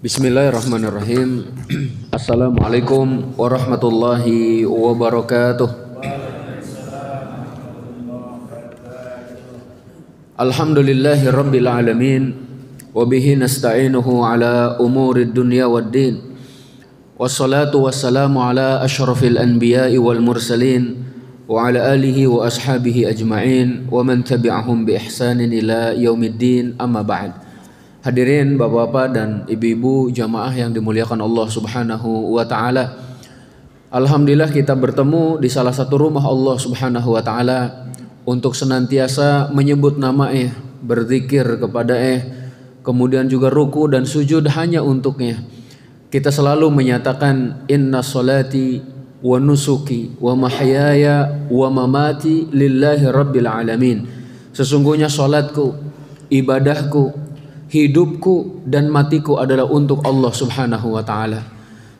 Bismillahirrahmanirrahim. Assalamualaikum warahmatullahi wabarakatuh. Alhamdulillahi rabbil alamin. Wabihi nasta'inuhu ala umurid dunya waddin. Wassalatu wassalamu ala ashrafil anbiya'i wal mursalin. Wa ala alihi wa ashabihi ajma'in. Wa man tabi'ahum bi ihsanin ila yaumiddin, amma ba'd. Hadirin bapak-bapak dan ibu-ibu jamaah yang dimuliakan Allah Subhanahu wa taala. Alhamdulillah kita bertemu di salah satu rumah Allah Subhanahu wa taala untuk senantiasa menyebut nama-Nya, berzikir kepada kemudian juga ruku dan sujud hanya untuknya. Kita selalu menyatakan inna salati wa nusuki wa mahyaya wa mamati lillahi rabbil alamin. Sesungguhnya salatku, ibadahku, hidupku dan matiku adalah untuk Allah Subhanahu wa taala.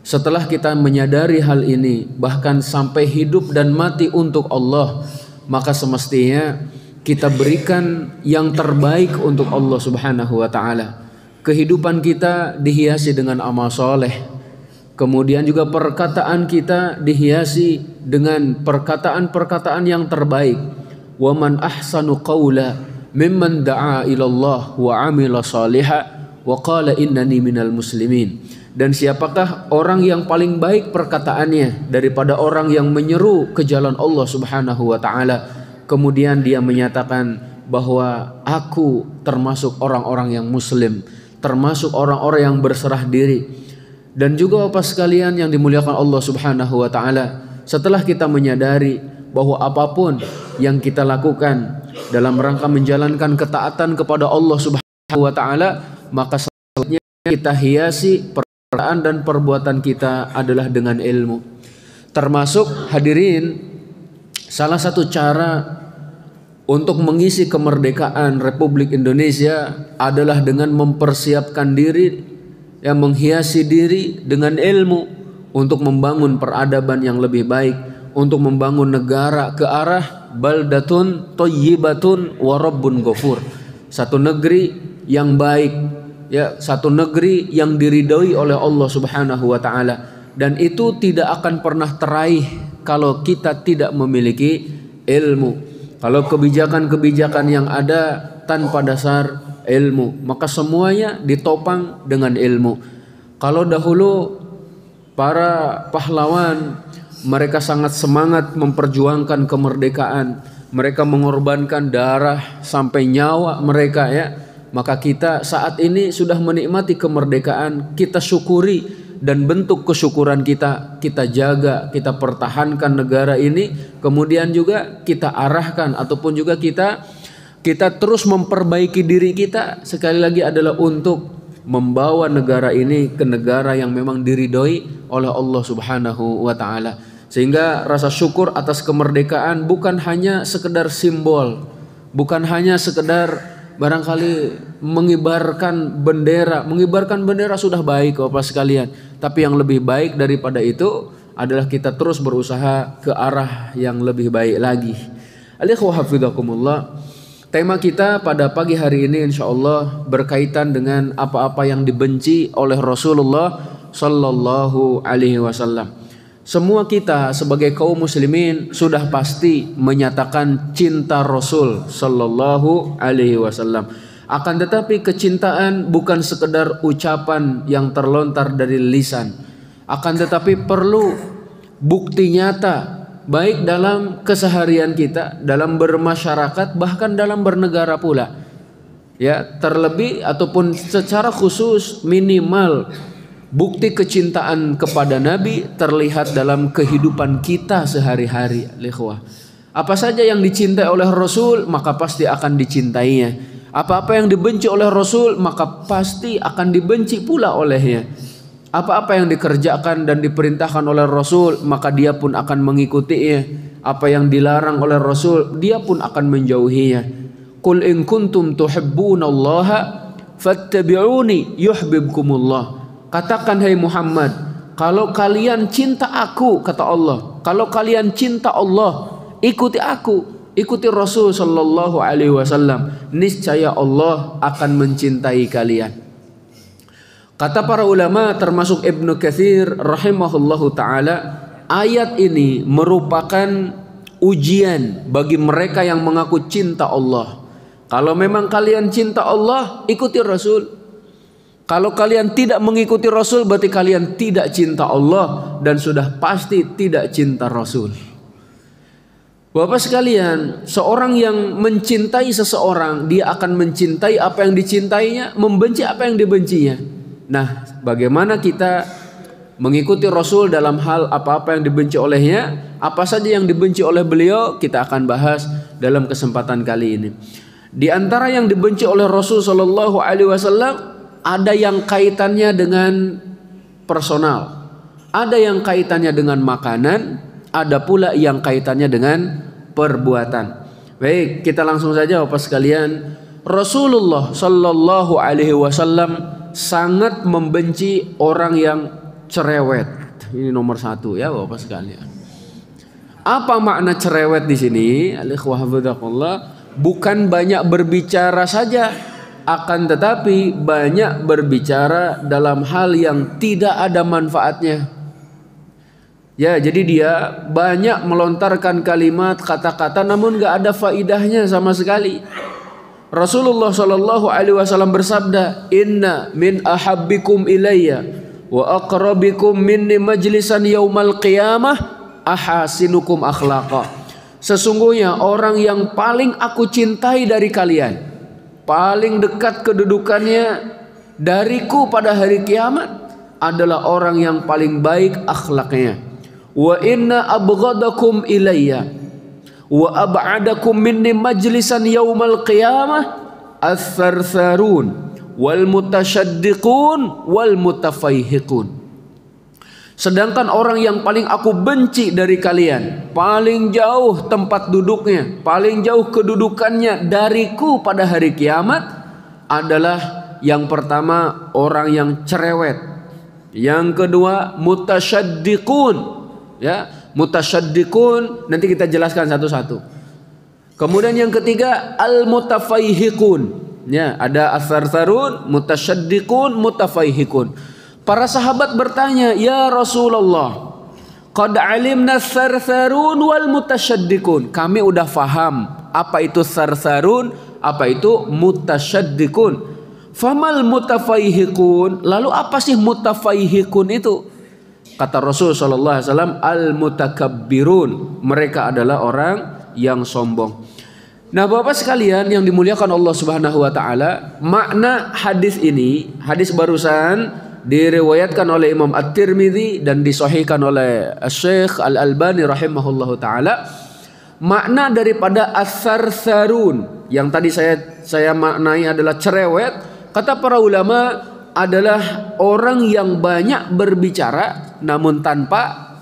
Setelah kita menyadari hal ini, bahkan sampai hidup dan mati untuk Allah, maka semestinya kita berikan yang terbaik untuk Allah Subhanahu wa taala. Kehidupan kita dihiasi dengan amal soleh. Kemudian juga perkataan kita dihiasi dengan perkataan-perkataan yang terbaik. Wa man ahsanu qawla mimman da'a ilallah wa amila salihah wa qala innani minal muslimin. Dan siapakah orang yang paling baik perkataannya daripada orang yang menyeru ke jalan Allah Subhanahu wa taala, kemudian dia menyatakan bahwa aku termasuk orang-orang yang muslim, termasuk orang-orang yang berserah diri. Dan juga Bapak sekalian yang dimuliakan Allah Subhanahu wa taala, setelah kita menyadari bahwa apapun yang kita lakukan dalam rangka menjalankan ketaatan kepada Allah Subhanahu wa taala, maka selanjutnya kita hiasi perkataan dan perbuatan kita adalah dengan ilmu. Termasuk hadirin, salah satu cara untuk mengisi kemerdekaan Republik Indonesia adalah dengan mempersiapkan diri, yang menghiasi diri dengan ilmu untuk membangun peradaban yang lebih baik, untuk membangun negara ke arah baldatun thayyibatun wa rabbun ghafur. Satu negeri yang baik, ya, satu negeri yang diridhoi oleh Allah Subhanahu wa taala, dan itu tidak akan pernah teraih kalau kita tidak memiliki ilmu. Kalau kebijakan-kebijakan yang ada tanpa dasar ilmu, maka semuanya ditopang dengan ilmu. Kalau dahulu para pahlawan mereka sangat semangat memperjuangkan kemerdekaan, mereka mengorbankan darah sampai nyawa mereka, ya. Maka kita saat ini sudah menikmati kemerdekaan, kita syukuri, dan bentuk kesyukuran kita jaga, kita pertahankan negara ini, kemudian juga kita arahkan ataupun juga kita terus memperbaiki diri kita, sekali lagi adalah untuk membawa negara ini ke negara yang memang diridhoi oleh Allah Subhanahu wa taala. Sehingga rasa syukur atas kemerdekaan bukan hanya sekedar simbol, bukan hanya sekedar barangkali mengibarkan bendera. Mengibarkan bendera sudah baik Bapak sekalian, tapi yang lebih baik daripada itu adalah kita terus berusaha ke arah yang lebih baik lagi. Alikhwa hafizakumullah. Tema kita pada pagi hari ini insyaallah berkaitan dengan apa-apa yang dibenci oleh Rasulullah sallallahu alaihi wasallam. Semua kita sebagai kaum muslimin sudah pasti menyatakan cinta Rasul sallallahu alaihi wasallam. Akan tetapi kecintaan bukan sekedar ucapan yang terlontar dari lisan. Akan tetapi perlu bukti nyata, baik dalam keseharian kita, dalam bermasyarakat, bahkan dalam bernegara pula. Ya, terlebih ataupun secara khusus minimal bukti kecintaan kepada Nabi terlihat dalam kehidupan kita sehari-hari. Apa saja yang dicintai oleh Rasul maka pasti akan dicintainya. Apa-apa yang dibenci oleh Rasul maka pasti akan dibenci pula olehnya. Apa-apa yang dikerjakan dan diperintahkan oleh Rasul maka dia pun akan mengikutinya. Apa yang dilarang oleh Rasul dia pun akan menjauhinya. Qul in kuntum tuhibbunallaha fattabi'uni yuhibbukumullah. Katakan hai Muhammad, kalau kalian cinta aku, kata Allah, kalau kalian cinta Allah, ikuti aku, ikuti Rasul sallallahu alaihi wasallam, niscaya Allah akan mencintai kalian. Kata para ulama termasuk Ibnu Katsir rahimahullahu taala, ayat ini merupakan ujian bagi mereka yang mengaku cinta Allah. Kalau memang kalian cinta Allah, ikuti Rasul. Kalau kalian tidak mengikuti Rasul, berarti kalian tidak cinta Allah dan sudah pasti tidak cinta Rasul. Bapak sekalian, seorang yang mencintai seseorang, dia akan mencintai apa yang dicintainya, membenci apa yang dibencinya. Nah, bagaimana kita mengikuti Rasul dalam hal apa-apa yang dibenci olehnya, apa saja yang dibenci oleh beliau, kita akan bahas dalam kesempatan kali ini. Di antara yang dibenci oleh Rasul Shallallahu Alaihi Wasallam, ada yang kaitannya dengan personal, ada yang kaitannya dengan makanan, ada pula yang kaitannya dengan perbuatan. Baik, kita langsung saja Bapak sekalian. Rasulullah Shallallahu Alaihi Wasallam sangat membenci orang yang cerewet. Ini nomor satu ya Bapak sekalian. Apa makna cerewet di sini? Bukan banyak berbicara saja, akan tetapi banyak berbicara dalam hal yang tidak ada manfaatnya. Ya, jadi dia banyak melontarkan kalimat, kata-kata, namun gak ada faidahnya sama sekali. Rasulullah Shallallahu Alaihi Wasallam bersabda, Inna min ahabbikum ilayya wa aqrabikum minni majlisan yaumal qiyamah ahasinukum akhlaqa. Sesungguhnya orang yang paling aku cintai dari kalian, paling dekat kedudukannya dariku pada hari kiamat, adalah orang yang paling baik akhlaknya. Wa inna abghadakum ilayya wa ab'adakum minni majlisan yaumal qiyamah ats-tsartsarun wal mutasyaddiqun wal mutafaihiqun. Sedangkan orang yang paling aku benci dari kalian, paling jauh tempat duduknya, paling jauh kedudukannya dariku pada hari kiamat, adalah yang pertama orang yang cerewet, yang kedua mutasyaddiqun, ya. Mutasyaddiqun nanti kita jelaskan satu-satu. Kemudian yang ketiga al-mutafaihiqun. Ya, ada ats-tsartsarun, mutasyaddiqun, mutafaihiqun. Para sahabat bertanya, "Ya Rasulullah, qad alimna ats-tsartsarun wal mutasyaddiqun." Kami udah faham apa itu ats-tsartsarun, apa itu mutasyaddiqun. Famal mutafaihiqun? Lalu apa sih mutafaihiqun itu? Kata Rasul sallallahu alaihi wasallam, al-mutakabbirun. Mereka adalah orang yang sombong. Nah, Bapak sekalian yang dimuliakan Allah Subhanahu wa taala, makna hadis ini, hadis barusan diriwayatkan oleh Imam At-Tirmidzi dan disahihkan oleh Syekh Al-Albani rahimahullahu taala. Makna daripada ats-tsartsarun yang tadi saya maknai adalah cerewet, kata para ulama adalah orang yang banyak berbicara namun tanpa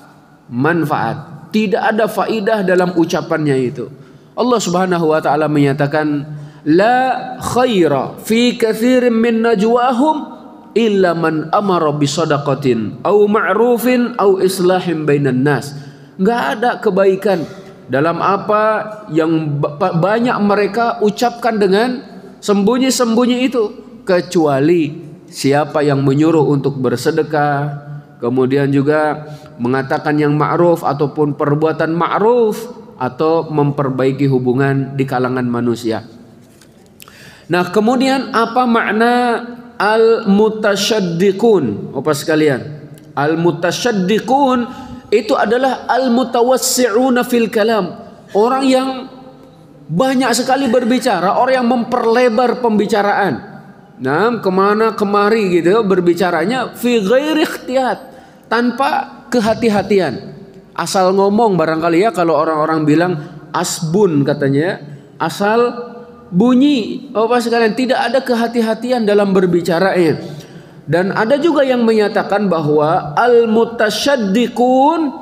manfaat. Tidak ada faidah dalam ucapannya itu. Allah Subhanahu wa taala menyatakan, la khaira fi katsirin min najwahum illa man amara bi shadaqatin au ma'rufin au islahin bainan nas. Enggak ada kebaikan dalam apa yang banyak mereka ucapkan dengan sembunyi-sembunyi itu, kecuali siapa yang menyuruh untuk bersedekah, kemudian juga mengatakan yang ma'ruf ataupun perbuatan ma'ruf, atau memperbaiki hubungan di kalangan manusia. Nah, kemudian apa makna al-mutasyaddiqun? Bapak sekalian, al-mutasyaddiqun itu adalah al-mutawassi'una fil kalam. Orang yang banyak sekali berbicara, orang yang memperlebar pembicaraan. Nah, kemana kemari gitu berbicaranya fi ghairi ikhtiyat, tanpa kehati-hatian. Asal ngomong barangkali ya, kalau orang-orang bilang asbun katanya, asal bunyi. Bapak sekalian, tidak ada kehati-hatian dalam berbicaranya. Dan ada juga yang menyatakan bahwa al-mutasyaddiqun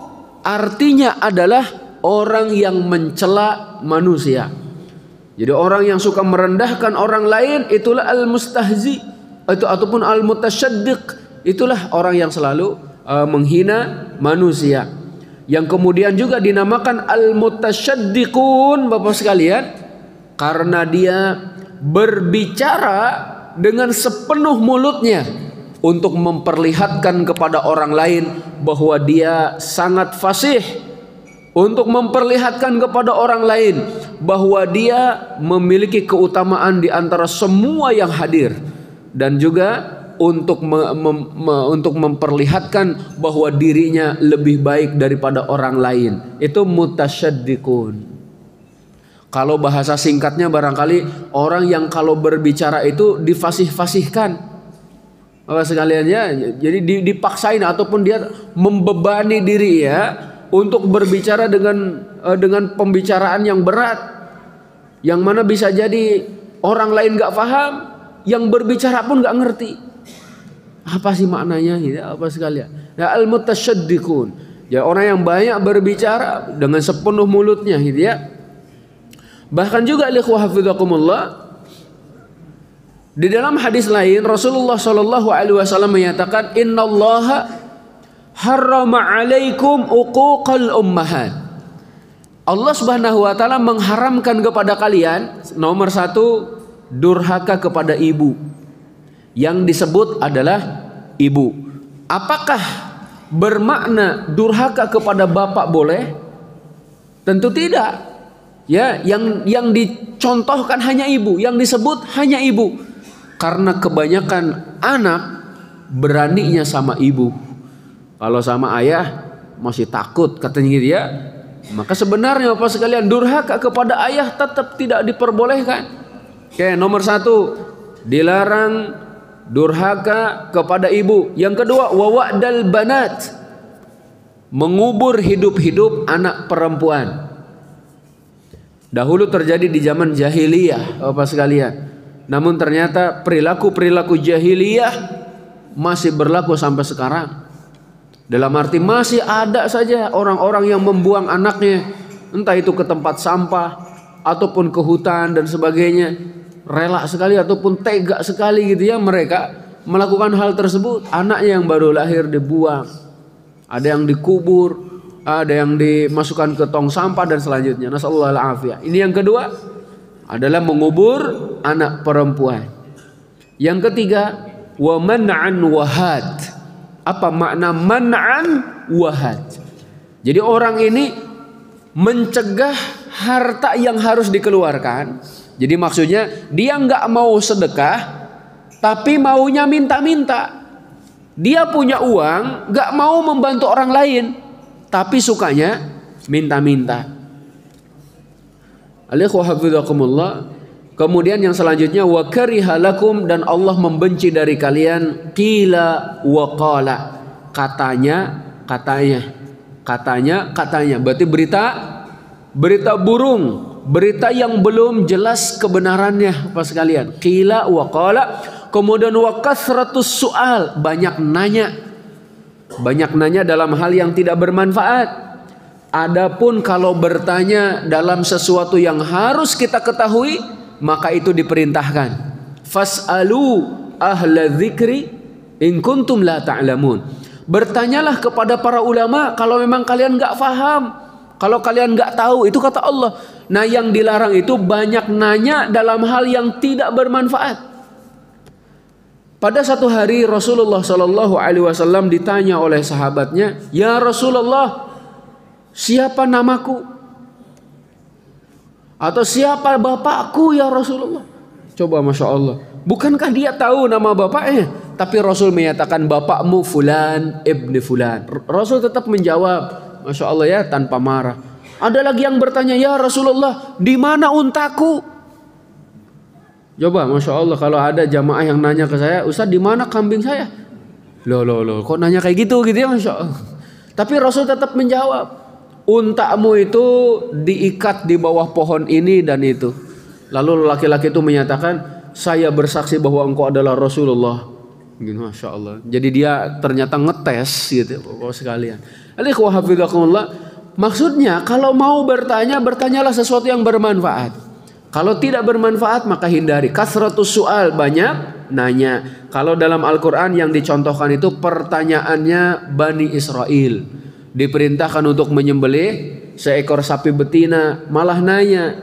artinya adalah orang yang mencela manusia. Jadi orang yang suka merendahkan orang lain itulah al-mustahzi, ataupun al-mutasyaddiq, itulah orang yang selalu menghina manusia. Yang kemudian juga dinamakan al-mutasyaddiqun, Bapak sekalian, karena dia berbicara dengan sepenuh mulutnya untuk memperlihatkan kepada orang lain bahwa dia sangat fasih, untuk memperlihatkan kepada orang lain bahwa dia memiliki keutamaan di antara semua yang hadir, dan juga untuk memperlihatkan bahwa dirinya lebih baik daripada orang lain. Itu mutasyaddiqun. Kalau bahasa singkatnya barangkali orang yang kalau berbicara itu difasih-fasihkan, Bapak sekalian ya. Jadi dipaksain ataupun dia membebani diri ya untuk berbicara dengan pembicaraan yang berat, yang mana bisa jadi orang lain nggak paham, yang berbicara pun nggak ngerti apa sih maknanya gitu, apa sekalian. Ya, al-mutasyaddiqun. Ya, orang yang banyak berbicara dengan sepenuh mulutnya gitu ya. Bahkan juga ikhwah hafizakumullah, di dalam hadis lain Rasulullah sallallahu alaihi wasallam menyatakan, innallaha harrama 'alaikum uquqal ummahat. Allah Subhanahu wa taala mengharamkan kepada kalian, nomor satu, durhaka kepada ibu. Yang disebut adalah ibu. Apakah bermakna durhaka kepada bapak boleh? Tentu tidak. Ya, yang dicontohkan hanya ibu, yang disebut hanya ibu. Karena kebanyakan anak beraninya sama ibu. Kalau sama ayah masih takut katanya gitu ya. Maka sebenarnya Bapak sekalian, durhaka kepada ayah tetap tidak diperbolehkan. Oke, nomor satu, dilarang durhaka kepada ibu. Yang kedua, wa'dal banat, mengubur hidup-hidup anak perempuan. Dahulu terjadi di zaman jahiliyah Bapak sekalian. Namun ternyata perilaku-perilaku jahiliyah masih berlaku sampai sekarang. Dalam arti masih ada saja orang-orang yang membuang anaknya, entah itu ke tempat sampah ataupun ke hutan dan sebagainya. Rela sekali ataupun tega sekali gitu ya mereka melakukan hal tersebut. Anaknya yang baru lahir dibuang, ada yang dikubur, ada yang dimasukkan ke tong sampah dan selanjutnya. Nasallallahu alaihi. Ini yang kedua adalah mengubur anak perempuan. Yang ketiga, wa man'an wahad. Apa makna man'an wahad? Jadi orang ini mencegah harta yang harus dikeluarkan. Jadi maksudnya dia nggak mau sedekah, tapi maunya minta-minta. Dia punya uang, nggak mau membantu orang lain, tapi sukanya minta-minta. Alaikumullah. Kemudian yang selanjutnya, wa karihalakum, dan Allah membenci dari kalian qila wa qala, katanya. Berarti berita burung, berita yang belum jelas kebenarannya Bapak sekalian. Qila wa qala. Kemudian wa kasratus su'al, banyak nanya dalam hal yang tidak bermanfaat. Adapun kalau bertanya dalam sesuatu yang harus kita ketahui, maka itu diperintahkan. Fas'alu ahla dzikri in kuntum la ta'lamun. Bertanyalah kepada para ulama kalau memang kalian enggak paham, kalau kalian enggak tahu, itu kata Allah. Nah, yang dilarang itu banyak nanya dalam hal yang tidak bermanfaat. Pada satu hari Rasulullah Shallallahu Alaihi Wasallam ditanya oleh sahabatnya, ya Rasulullah, siapa namaku? Atau siapa bapakku ya Rasulullah? Coba Masya Allah, bukankah dia tahu nama bapaknya? Tapi Rasul menyatakan bapakmu fulan ibni fulan. Rasul tetap menjawab, Masya Allah ya, tanpa marah. Ada lagi yang bertanya, ya Rasulullah, di mana untaku? Coba Masya Allah, kalau ada jamaah yang nanya ke saya, Ustaz di mana kambing saya? Loh, kok nanya kayak gitu ya Masya Allah. Tapi Rasul tetap menjawab, untamu itu diikat di bawah pohon ini dan itu. Lalu laki-laki itu menyatakan, saya bersaksi bahwa engkau adalah Rasulullah. Gitu, Masya Allah. Jadi dia ternyata ngetes gitu Bapak sekalian. Maksudnya kalau mau bertanya, bertanyalah sesuatu yang bermanfaat. Kalau tidak bermanfaat maka hindari. Kasratus su'al, banyak nanya. Kalau dalam Al-Quran yang dicontohkan itu pertanyaannya Bani Israel. Diperintahkan untuk menyembelih seekor sapi betina, malah nanya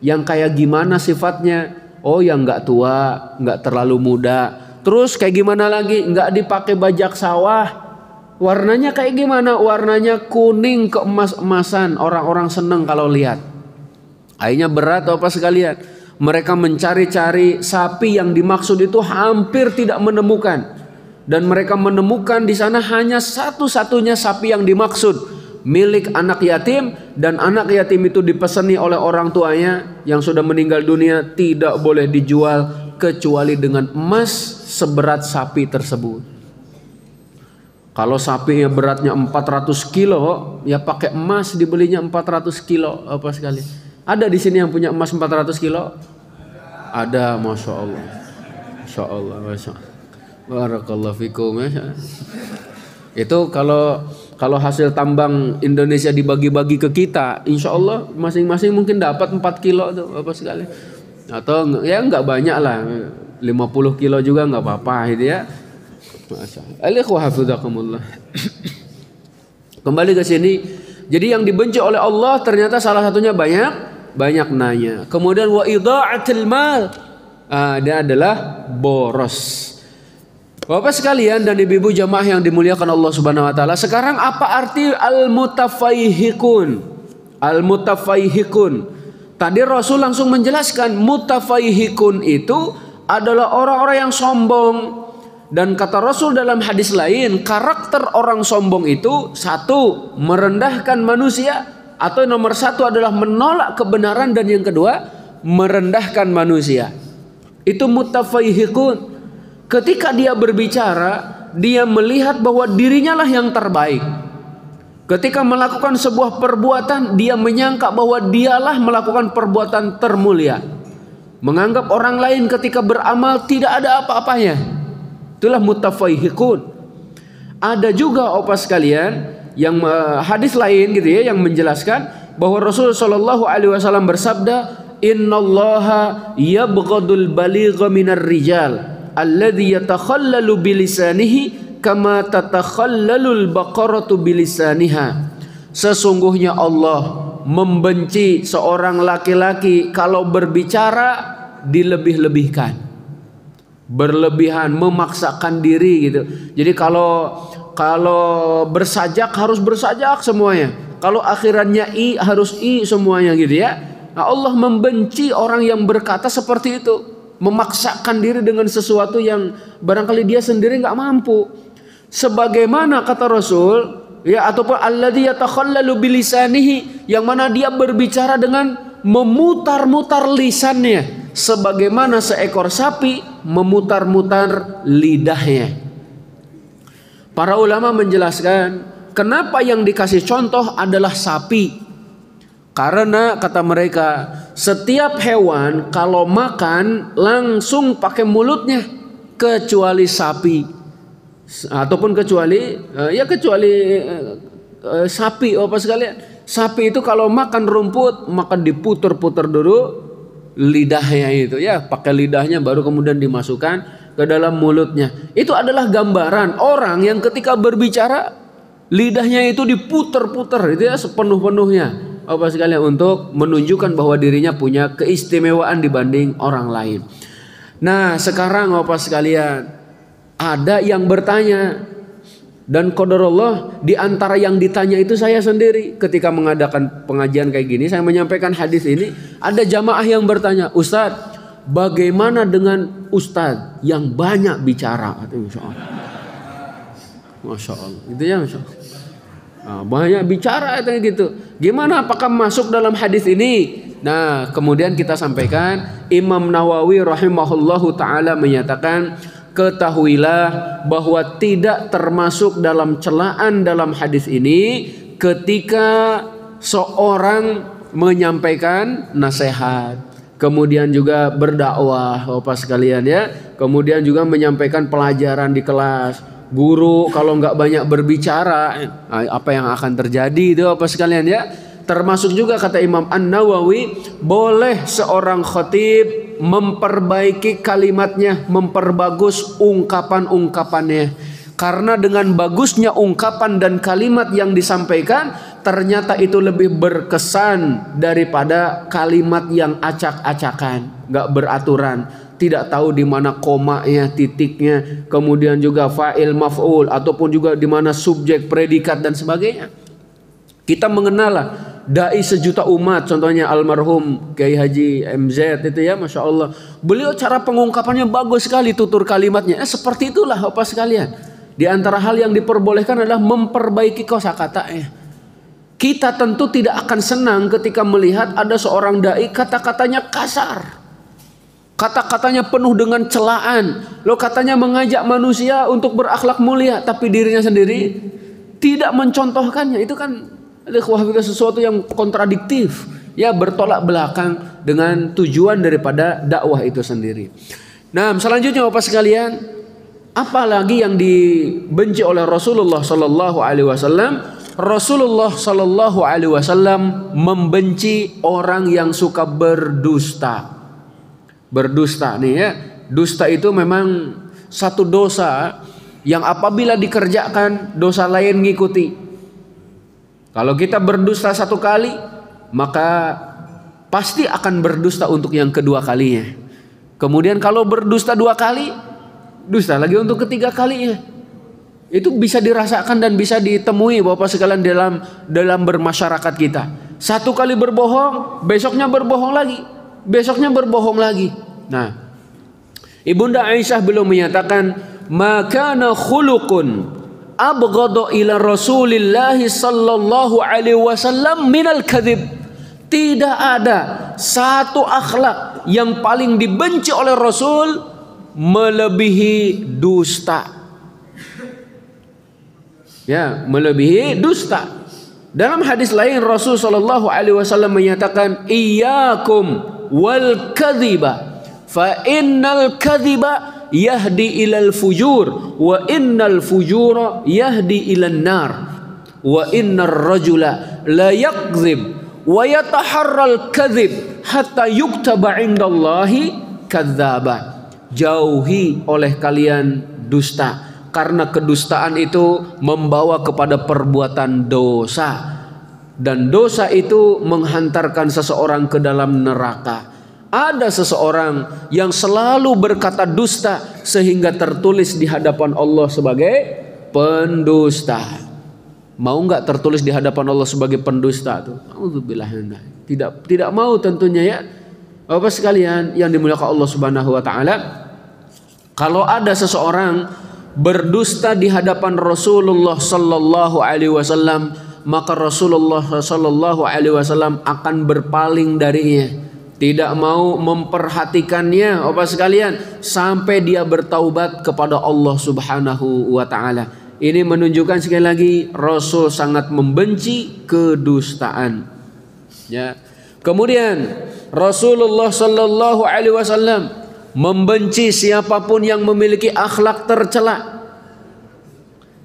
yang kayak gimana sifatnya. Oh, yang nggak tua, nggak terlalu muda. Terus kayak gimana lagi? Nggak dipakai bajak sawah. Warnanya kayak gimana? Warnanya kuning keemas-emasan. Orang-orang seneng kalau lihat. Akhirnya berat apa sekalian? Mereka mencari-cari sapi yang dimaksud itu hampir tidak menemukan. Dan mereka menemukan di sana hanya satu-satunya sapi yang dimaksud, milik anak yatim, dan anak yatim itu dipeseni oleh orang tuanya yang sudah meninggal dunia, tidak boleh dijual kecuali dengan emas seberat sapi tersebut. Kalau sapinya beratnya 400 kilo, ya pakai emas dibelinya 400 kilo apa sekali. Ada di sini yang punya emas 400 kilo? Ada, masya Allah, masya Allah, masya Allah. Barakallahu fikum. Itu kalau hasil tambang Indonesia dibagi-bagi ke kita, insya Allah masing-masing mungkin dapat 4 kilo tuh apa sekali. Atau ya nggak banyak lah, 50 kilo juga nggak apa-apa gitu ya. Kembali ke sini. Jadi yang dibenci oleh Allah ternyata salah satunya banyak nanya. Kemudian wa idha'atil mal. Dia adalah boros. Bapak sekalian dan ibu-ibu jamaah yang dimuliakan Allah Subhanahu wa taala, sekarang apa arti al-mutafaihikun? Al-mutafaihikun. Tadi Rasul langsung menjelaskan mutafaihikun itu adalah orang-orang yang sombong. Dan kata Rasul dalam hadis lain, karakter orang sombong itu satu, merendahkan manusia, atau nomor satu adalah menolak kebenaran, dan yang kedua merendahkan manusia. Itu mutafaihikun. Ketika dia berbicara, dia melihat bahwa dirinya lah yang terbaik. Ketika melakukan sebuah perbuatan, dia menyangka bahwa dialah melakukan perbuatan termulia. Menganggap orang lain ketika beramal tidak ada apa-apanya. Itulah mutafaihikun. Ada juga opa sekalian yang hadis lain gitu ya yang menjelaskan bahwa Rasulullah Shallallahu Alaihi Wasallam bersabda, Innallaha yabghadul baligha minar rijal alladhi yatakhallalu bilisanihi kama tatakhallalul baqaratu bilisaniha. Sesungguhnya Allah membenci seorang laki-laki kalau berbicara dilebih-lebihkan, berlebihan, memaksakan diri gitu. Jadi kalau bersajak harus bersajak semuanya. Kalau akhirannya i harus i semuanya gitu ya. Nah, Allah membenci orang yang berkata seperti itu, memaksakan diri dengan sesuatu yang barangkali dia sendiri nggak mampu. Sebagaimana kata Rasul, ya, ataupun alladzi yatakhallalu bilisanihi, yang mana dia berbicara dengan memutar-mutar lisannya, sebagaimana seekor sapi memutar-mutar lidahnya. Para ulama menjelaskan kenapa yang dikasih contoh adalah sapi. Karena kata mereka, setiap hewan kalau makan langsung pakai mulutnya, kecuali sapi, ataupun kecuali sapi apa sekalian. Sapi itu kalau makan rumput, makan diputer-puter dulu lidahnya itu ya, pakai lidahnya baru kemudian dimasukkan ke dalam mulutnya. Itu adalah gambaran orang yang ketika berbicara lidahnya itu diputer-puter itu ya sepenuh-penuhnya. Apa sekalian untuk menunjukkan bahwa dirinya punya keistimewaan dibanding orang lain. Nah, sekarang apa sekalian, ada yang bertanya, dan qadarullah di antara yang ditanya itu saya sendiri ketika mengadakan pengajian kayak gini, saya menyampaikan hadis ini, ada jamaah yang bertanya, Ustadz, bagaimana dengan Ustadz yang banyak bicara? Masya Allah. Masya Allah. Gitu ya, Masya Allah. Nah, banyak bicara itu gitu. Gimana, apakah masuk dalam hadis ini? Nah, kemudian kita sampaikan Imam Nawawi rahimahullahu taala menyatakan, ketahuilah bahwa tidak termasuk dalam celaan dalam hadis ini ketika seorang menyampaikan nasihat, kemudian juga berdakwah, Bapak sekalian ya, kemudian juga menyampaikan pelajaran di kelas. Guru kalau nggak banyak berbicara, apa yang akan terjadi itu Bapak sekalian ya. Termasuk juga kata Imam An-Nawawi, boleh seorang khatib memperbaiki kalimatnya, memperbagus ungkapan-ungkapannya. Karena dengan bagusnya ungkapan dan kalimat yang disampaikan, ternyata itu lebih berkesan daripada kalimat yang acak-acakan, nggak beraturan. tidak tahu di mana komanya, titiknya, kemudian juga fa'il, maf'ul, ataupun juga di mana subjek, predikat dan sebagainya. Kita mengenal lah dai sejuta umat, contohnya almarhum Kiai Haji MZ itu ya, Masya Allah. Beliau cara pengungkapannya bagus sekali, tutur kalimatnya. Seperti itulah Bapak sekalian. Di antara hal yang diperbolehkan adalah memperbaiki kosakatanya. Kita tentu tidak akan senang ketika melihat ada seorang dai kata-katanya kasar. Kata-katanya penuh dengan celaan. Lo katanya mengajak manusia untuk berakhlak mulia, tapi dirinya sendiri tidak mencontohkannya. Itu kan sesuatu yang kontradiktif, ya, bertolak belakang dengan tujuan daripada dakwah itu sendiri. Nah, selanjutnya Bapak sekalian, apalagi yang dibenci oleh Rasulullah Sallallahu Alaihi Wasallam? Rasulullah Sallallahu Alaihi Wasallam membenci orang yang suka berdusta. Berdusta nih ya, dusta itu memang satu dosa yang apabila dikerjakan dosa lain ngikuti. Kalau kita berdusta satu kali, maka pasti akan berdusta untuk yang kedua kalinya. Kemudian kalau berdusta dua kali, dusta lagi untuk ketiga kalinya. Itu bisa dirasakan dan bisa ditemui Bapak sekalian dalam bermasyarakat kita. Satu kali berbohong, besoknya berbohong lagi, besoknya berbohong lagi. Nah, Ibunda Aisyah belum menyatakan, "Makana khuluqun abghadu ila Rasulillah sallallahu alaihi wasallam minal kadhib." Tidak ada satu akhlak yang paling dibenci oleh Rasul melebihi dusta. Ya, melebihi dusta. Dalam hadis lain Rasul sallallahu alaihi wasallam menyatakan, "Iyyakum wal kadhiba fa innal kadhiba yahdi ilal fujur wa innal fujura yahdi ilan nar wa innar rajula la yakdzib wa yataharral kadzib hatta yuktaba indallahi kadzdzaba." Jauhi oleh kalian dusta, karena kedustaan itu membawa kepada perbuatan dosa, dan dosa itu menghantarkan seseorang ke dalam neraka. Ada seseorang yang selalu berkata dusta sehingga tertulis di hadapan Allah sebagai pendusta. Mau nggak tertulis di hadapan Allah sebagai pendusta tuh? Auzubillah. Tidak mau tentunya ya. Bapak sekalian yang dimuliakan Allah Subhanahu wa taala, kalau ada seseorang berdusta di hadapan Rasulullah sallallahu alaihi wasallam, maka Rasulullah sallallahu alaihi wasallam akan berpaling darinya. Tidak mau memperhatikannya Bapak sekalian sampai dia bertaubat kepada Allah Subhanahu wa taala. Ini menunjukkan sekali lagi Rasul sangat membenci kedustaan. Ya. Kemudian Rasulullah sallallahu alaihi wasallam membenci siapapun yang memiliki akhlak tercela.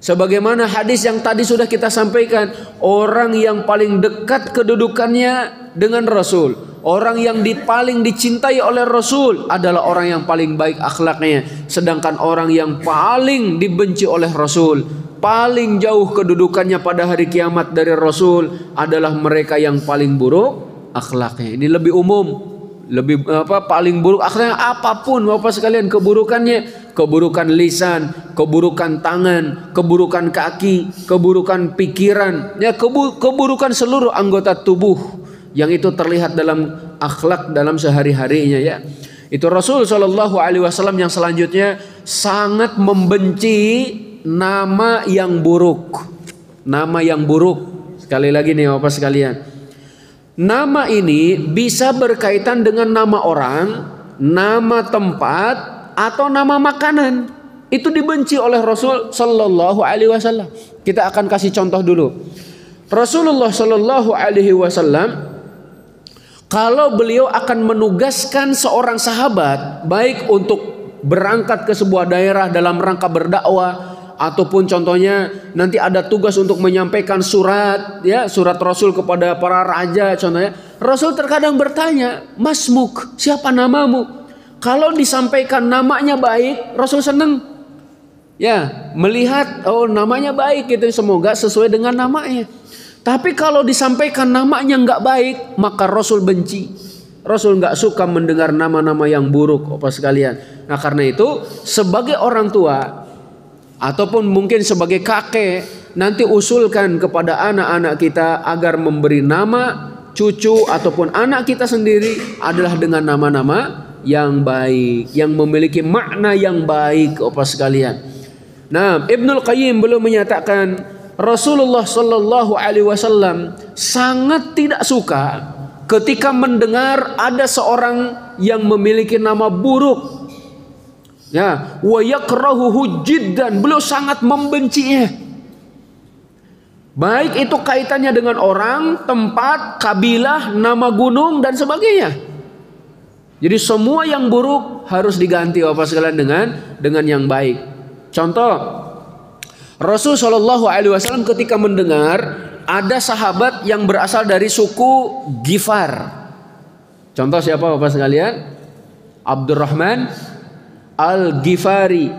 Sebagaimana hadis yang tadi sudah kita sampaikan, orang yang paling dekat kedudukannya dengan Rasul, orang yang paling dicintai oleh Rasul adalah orang yang paling baik akhlaknya. Sedangkan orang yang paling dibenci oleh Rasul, paling jauh kedudukannya pada hari kiamat dari Rasul adalah mereka yang paling buruk akhlaknya. Ini lebih umum, lebih paling buruk akhlaknya apapun Bapak sekalian keburukannya, keburukan lisan, keburukan tangan, keburukan kaki, keburukan pikiran, ya keburukan seluruh anggota tubuh yang itu terlihat dalam akhlak dalam sehari-harinya ya. Itu Rasul Shallallahu Alaihi Wasallam yang selanjutnya sangat membenci nama yang buruk. Nama yang buruk. Sekali lagi nih Bapak sekalian, nama ini bisa berkaitan dengan nama orang, nama tempat, atau nama makanan. Itu dibenci oleh Rasul Sallallahu Alaihi Wasallam. Kita akan kasih contoh dulu. Rasulullah Sallallahu Alaihi Wasallam, kalau beliau akan menugaskan seorang sahabat, baik untuk berangkat ke sebuah daerah dalam rangka berdakwah, ataupun contohnya nanti ada tugas untuk menyampaikan surat, ya surat Rasul kepada para raja contohnya, Rasul terkadang bertanya, "Masmuk, siapa namamu?" Kalau disampaikan namanya baik, Rasul senang, ya melihat oh namanya baik itu, semoga sesuai dengan namanya. Tapi kalau disampaikan namanya nggak baik, maka Rasul benci. Rasul nggak suka mendengar nama-nama yang buruk, Bapak sekalian. Nah karena itu sebagai orang tua ataupun mungkin sebagai kakek, nanti usulkan kepada anak-anak kita agar memberi nama cucu ataupun anak kita sendiri adalah dengan nama-nama yang baik, yang memiliki makna yang baik, Bapak sekalian. Nah, Ibnul Qayyim belum menyatakan Rasulullah Shallallahu Alaihi Wasallam sangat tidak suka ketika mendengar ada seorang yang memiliki nama buruk. Ya, wa yakrahuhu jiddan, beliau sangat membencinya. Baik itu kaitannya dengan orang, tempat, kabilah, nama gunung dan sebagainya. Jadi semua yang buruk harus diganti Bapak sekalian dengan yang baik. Contoh, Rasul Shallallahu Alaihi Wasallam ketika mendengar ada sahabat yang berasal dari suku Ghifar. Contoh siapa Bapak sekalian? Abdurrahman Al-Ghifari.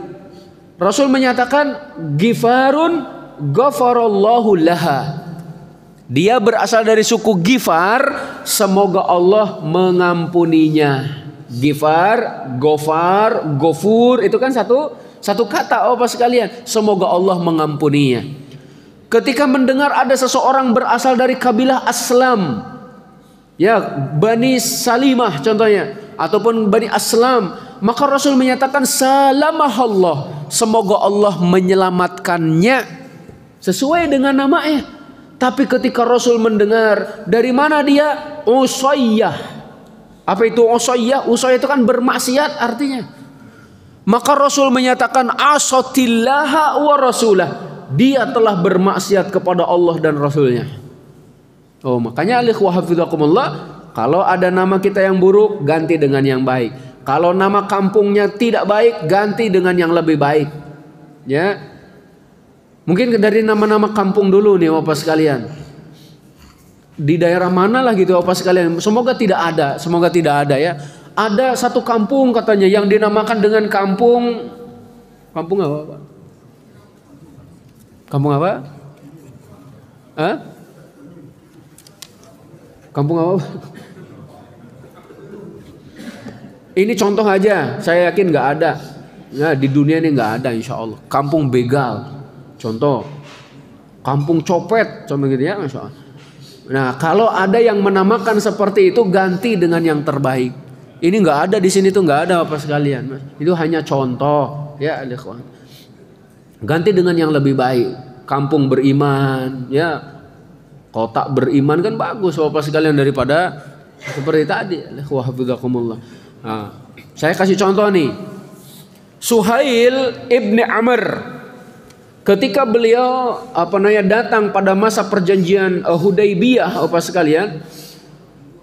Rasul menyatakan Ghifarun ghafarallahu laha. Dia berasal dari suku Ghifar, semoga Allah mengampuninya. Ghifar, Ghafar, Ghafur itu kan satu kata Bapak sekalian. Semoga Allah mengampuninya. Ketika mendengar ada seseorang berasal dari kabilah Aslam, ya Bani Salimah contohnya, ataupun Bani Aslam, maka Rasul menyatakan salamahallah, semoga Allah menyelamatkannya sesuai dengan namanya. Tapi ketika Rasul mendengar dari mana dia, Usayyah. Apa itu Usayyah? Usayyah itu kan bermaksiat artinya. Maka Rasul menyatakan asatillaha wa rasulah, dia telah bermaksiat kepada Allah dan Rasulnya. Oh, makanya alikhwa hafizakumullah, kalau ada nama kita yang buruk ganti dengan yang baik. Kalau nama kampungnya tidak baik ganti dengan yang lebih baik. Ya. Mungkin dari nama-nama kampung dulu nih Bapak sekalian. Di daerah mana lah gitu Bapak sekalian. Semoga tidak ada ya. Ada satu kampung katanya yang dinamakan dengan kampung apa Pak? Kampung apa? Hah? Kampung apa? Ini contoh aja, saya yakin nggak ada. Nah, di dunia ini nggak ada insya Allah. Kampung begal, contoh. Kampung copet, contoh gitu ya, Masya Allah. Nah, kalau ada yang menamakan seperti itu ganti dengan yang terbaik. Ini nggak ada di sini tuh, nggak ada Bapak sekalian. Itu hanya contoh ya, ikhwan. Ganti dengan yang lebih baik. Kampung beriman, ya. Kota beriman kan bagus Bapak sekalian daripada seperti tadi. Hafizakumullah. Nah, saya kasih contoh nih. Suhail ibni Amr, ketika beliau datang pada masa perjanjian Hudaybiyah Bapak sekalian,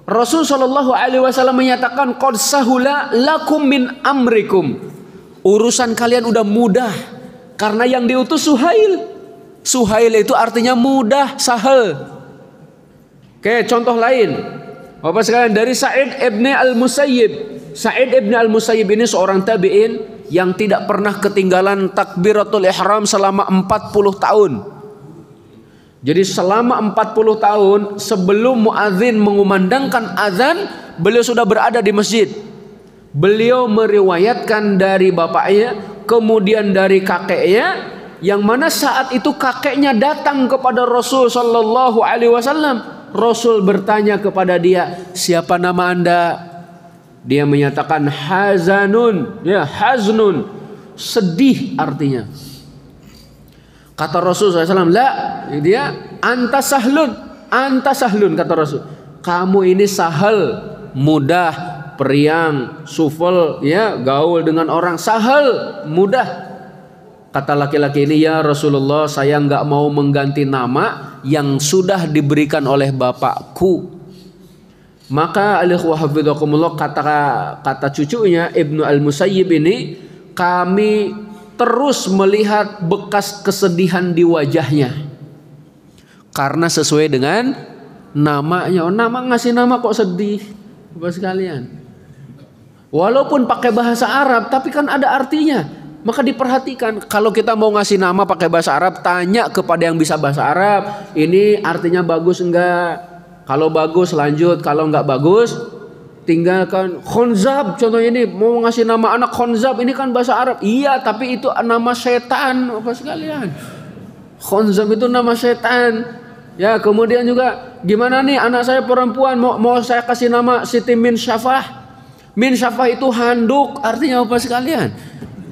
Rasul Shallallahu Alaihi Wasallam menyatakan qad sahula lakum min amrikum, urusan kalian udah mudah karena yang diutus Suhail. Suhail itu artinya mudah, sahal. Oke, contoh lain Bapak sekalian dari Sa'id ibn al-Musayyib. Sa'id ibn al-Musayyib ini seorang tabi'in yang tidak pernah ketinggalan takbiratul ihram selama 40 tahun. Jadi selama 40 tahun sebelum muadzin mengumandangkan azan, beliau sudah berada di masjid. Beliau meriwayatkan dari bapaknya, kemudian dari kakeknya, yang mana saat itu kakeknya datang kepada Rasul Sallallahu Alaihi Wasallam. Rasul bertanya kepada dia, siapa nama anda? Dia menyatakan hazanun, ya haznun, sedih artinya. Kata Rasul SAW, la, dia anta sahlun kata Rasul. Kamu ini sahal, mudah, periang, sufel, ya gaul dengan orang, sahal, mudah. Kata laki-laki ini, ya Rasulullah, saya nggak mau mengganti nama yang sudah diberikan oleh bapakku. Maka kata cucunya Ibnu al-Musayyib ini, kami terus melihat bekas kesedihan di wajahnya karena sesuai dengan namanya. Nama ngasih nama kok sedih Bapak sekalian. Walaupun pakai bahasa Arab tapi kan ada artinya. Maka diperhatikan, kalau kita mau ngasih nama pakai bahasa Arab, tanya kepada yang bisa bahasa Arab, ini artinya bagus enggak? Kalau bagus lanjut, kalau enggak bagus tinggalkan Khonzab. Contohnya ini mau ngasih nama anak Khonzab, ini kan bahasa Arab. Iya, tapi itu nama setan Bapak sekalian. Khonzab itu nama setan. Ya, kemudian juga gimana nih anak saya perempuan mau saya kasih nama Siti Min Syafah. Min Syafah itu handuk, artinya apa sekalian?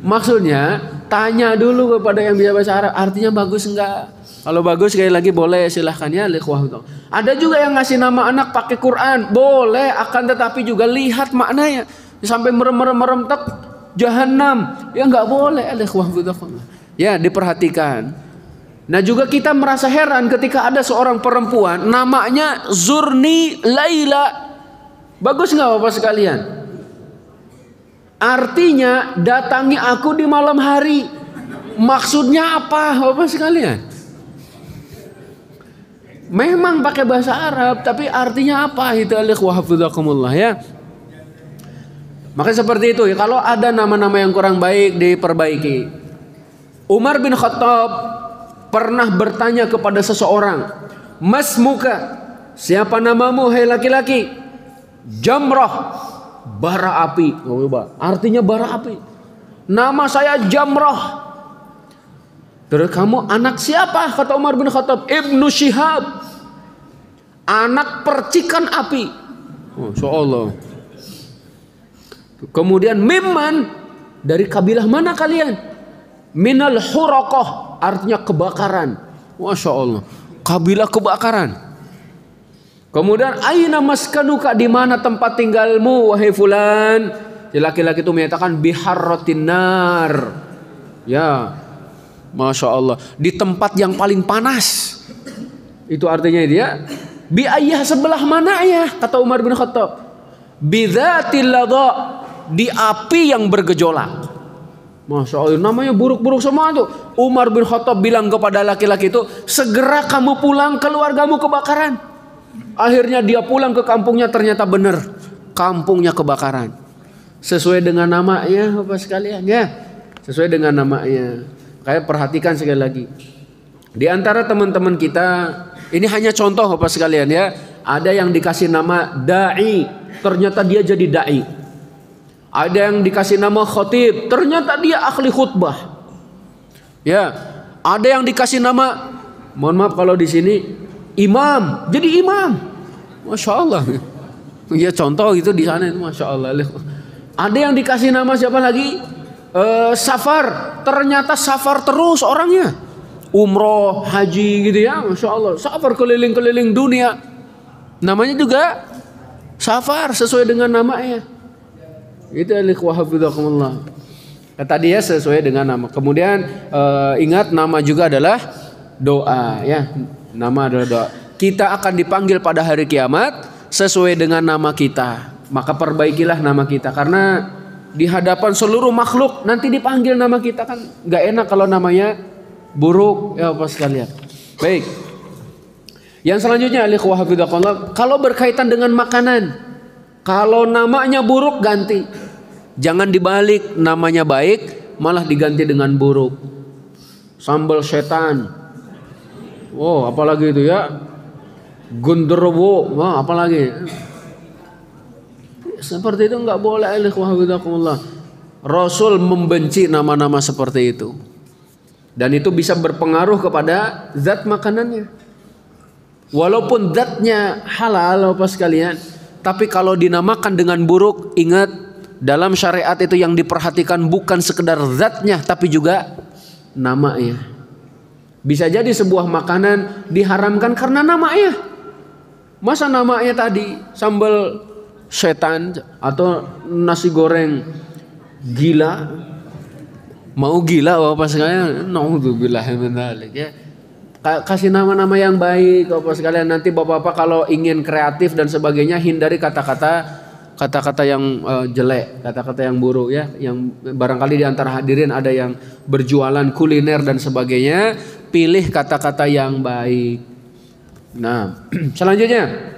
Maksudnya tanya dulu kepada yang bisa bahasa Arab, artinya bagus enggak? Kalau bagus sekali lagi boleh, silahkan ya. Ada juga yang ngasih nama anak pakai Quran, boleh, akan tetapi juga lihat maknanya. Sampai merem tak jahanam, ya enggak boleh. Ya, diperhatikan. Nah juga kita merasa heran ketika ada seorang perempuan namanya Zurni Laila. Bagus nggak Bapak sekalian? Artinya datangi aku di malam hari. Maksudnya apa Bapak sekalian? Memang pakai bahasa Arab, tapi artinya apa? Itu alaikum ya. Maka seperti itu ya. Kalau ada nama-nama yang kurang baik diperbaiki. Umar bin Khattab pernah bertanya kepada seseorang, "Mas muka, siapa namamu hai laki-laki?" "Jamrah," bara api. Artinya bara api. "Nama saya Jamrah." "Terus kamu anak siapa?" kata Umar bin Khattab. "Ibnu Syihab." Anak percikan api. Masyaallah. Kemudian mimman, dari kabilah mana kalian? Minal Huraqah, artinya kebakaran. Masya Allah, kabilah kebakaran. Kemudian aina maskanuka, di mana tempat tinggalmu wahai fulan? Laki-laki itu menyatakan biharratin nar. Ya, Masya Allah, di tempat yang paling panas. Itu artinya dia. Bi ayah, sebelah mana ya? Kata Umar bin Khattab. Bidzatil ladha, di api yang bergejolak. Masya Allah, namanya buruk-buruk semua tuh. Umar bin Khattab bilang kepada laki-laki itu, segera kamu pulang, keluargamu kebakaran. Akhirnya dia pulang ke kampungnya, ternyata benar kampungnya kebakaran. Sesuai dengan namanya Bapak sekalian ya. Sesuai dengan namanya. Kayak perhatikan sekali lagi. Di antara teman-teman kita, ini hanya contoh Bapak sekalian ya. Ada yang dikasih nama Da'i, ternyata dia jadi Da'i. Ada yang dikasih nama khatib, ternyata dia ahli khutbah. Ya, ada yang dikasih nama, mohon maaf kalau di sini, imam, jadi imam. Masya Allah. Ya contoh itu di sana itu Masya Allah. Ada yang dikasih nama siapa lagi? Safar, ternyata safar terus orangnya. Umroh, haji gitu ya, Masya Allah. Safar keliling-keliling dunia. Namanya juga safar, sesuai dengan namanya. Itu alikhwahafidakumullah. Kata dia sesuai dengan nama. Kemudian ingat nama juga adalah doa ya. Nama adalah doa. Kita akan dipanggil pada hari kiamat sesuai dengan nama kita. Maka perbaikilah nama kita, karena di hadapan seluruh makhluk nanti dipanggil nama kita, kan nggak enak kalau namanya buruk ya Bapak sekalian. Baik. Yang selanjutnya alikhwahafidakumullah, kalau berkaitan dengan makanan, kalau namanya buruk ganti. Jangan dibalik, namanya baik malah diganti dengan buruk. Sambal setan. Oh, apalagi itu ya. Gunderwo, wah apalagi. Seperti itu enggak boleh. Rasul membenci nama-nama seperti itu. Dan itu bisa berpengaruh kepada zat makanannya. Walaupun zatnya halal Bapak sekalian, tapi kalau dinamakan dengan buruk, ingat dalam syariat itu yang diperhatikan bukan sekedar zatnya, tapi juga namanya. Bisa jadi sebuah makanan diharamkan karena namanya. Masa namanya tadi sambal setan atau nasi goreng gila, mau gila Bapak sekalian? Naudzubillah min dzalik ya. Kasih nama-nama yang baik Bapak sekalian. Nanti Bapak-bapak kalau ingin kreatif dan sebagainya, hindari kata-kata yang jelek, kata-kata yang buruk ya. Yang barangkali di antara hadirin ada yang berjualan kuliner dan sebagainya, pilih kata-kata yang baik. Nah, selanjutnya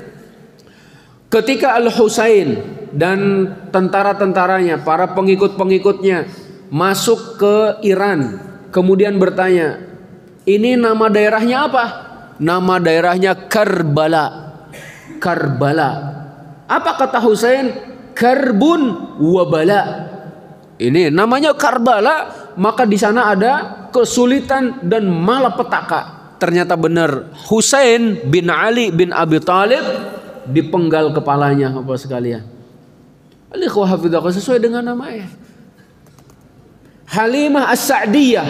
ketika Al-Husain dan tentara-tentaranya, para pengikut-pengikutnya masuk ke Iran, kemudian bertanya, ini nama daerahnya apa? Nama daerahnya Karbala. Karbala Apa kata Husain? Karbun wabala. Ini namanya Karbala, maka di sana ada kesulitan dan malapetaka. Ternyata benar Husain bin Ali bin Abi Thalib dipenggal kepalanya, Bapak sekalian. Al-ikhwah hafidhakum, sesuai dengan namanya. Halimah As-Sa'diyah.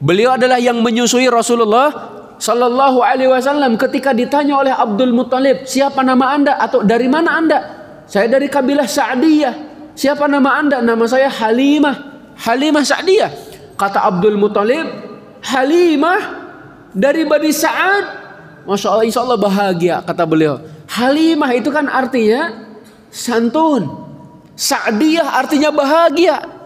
Beliau adalah yang menyusui Rasulullah sallallahu alaihi wasallam. Ketika ditanya oleh Abdul Muthalib, "Siapa nama Anda?" atau "Dari mana Anda?" "Saya dari kabilah Sa'diyah." "Siapa nama Anda?" "Nama saya Halimah Sa'diyah." Kata Abdul Muthalib, "Halimah dari Bani Sa'ad." Masya Allah, insya Allah bahagia, kata beliau. Halimah itu kan artinya santun, Sa'diyah artinya bahagia.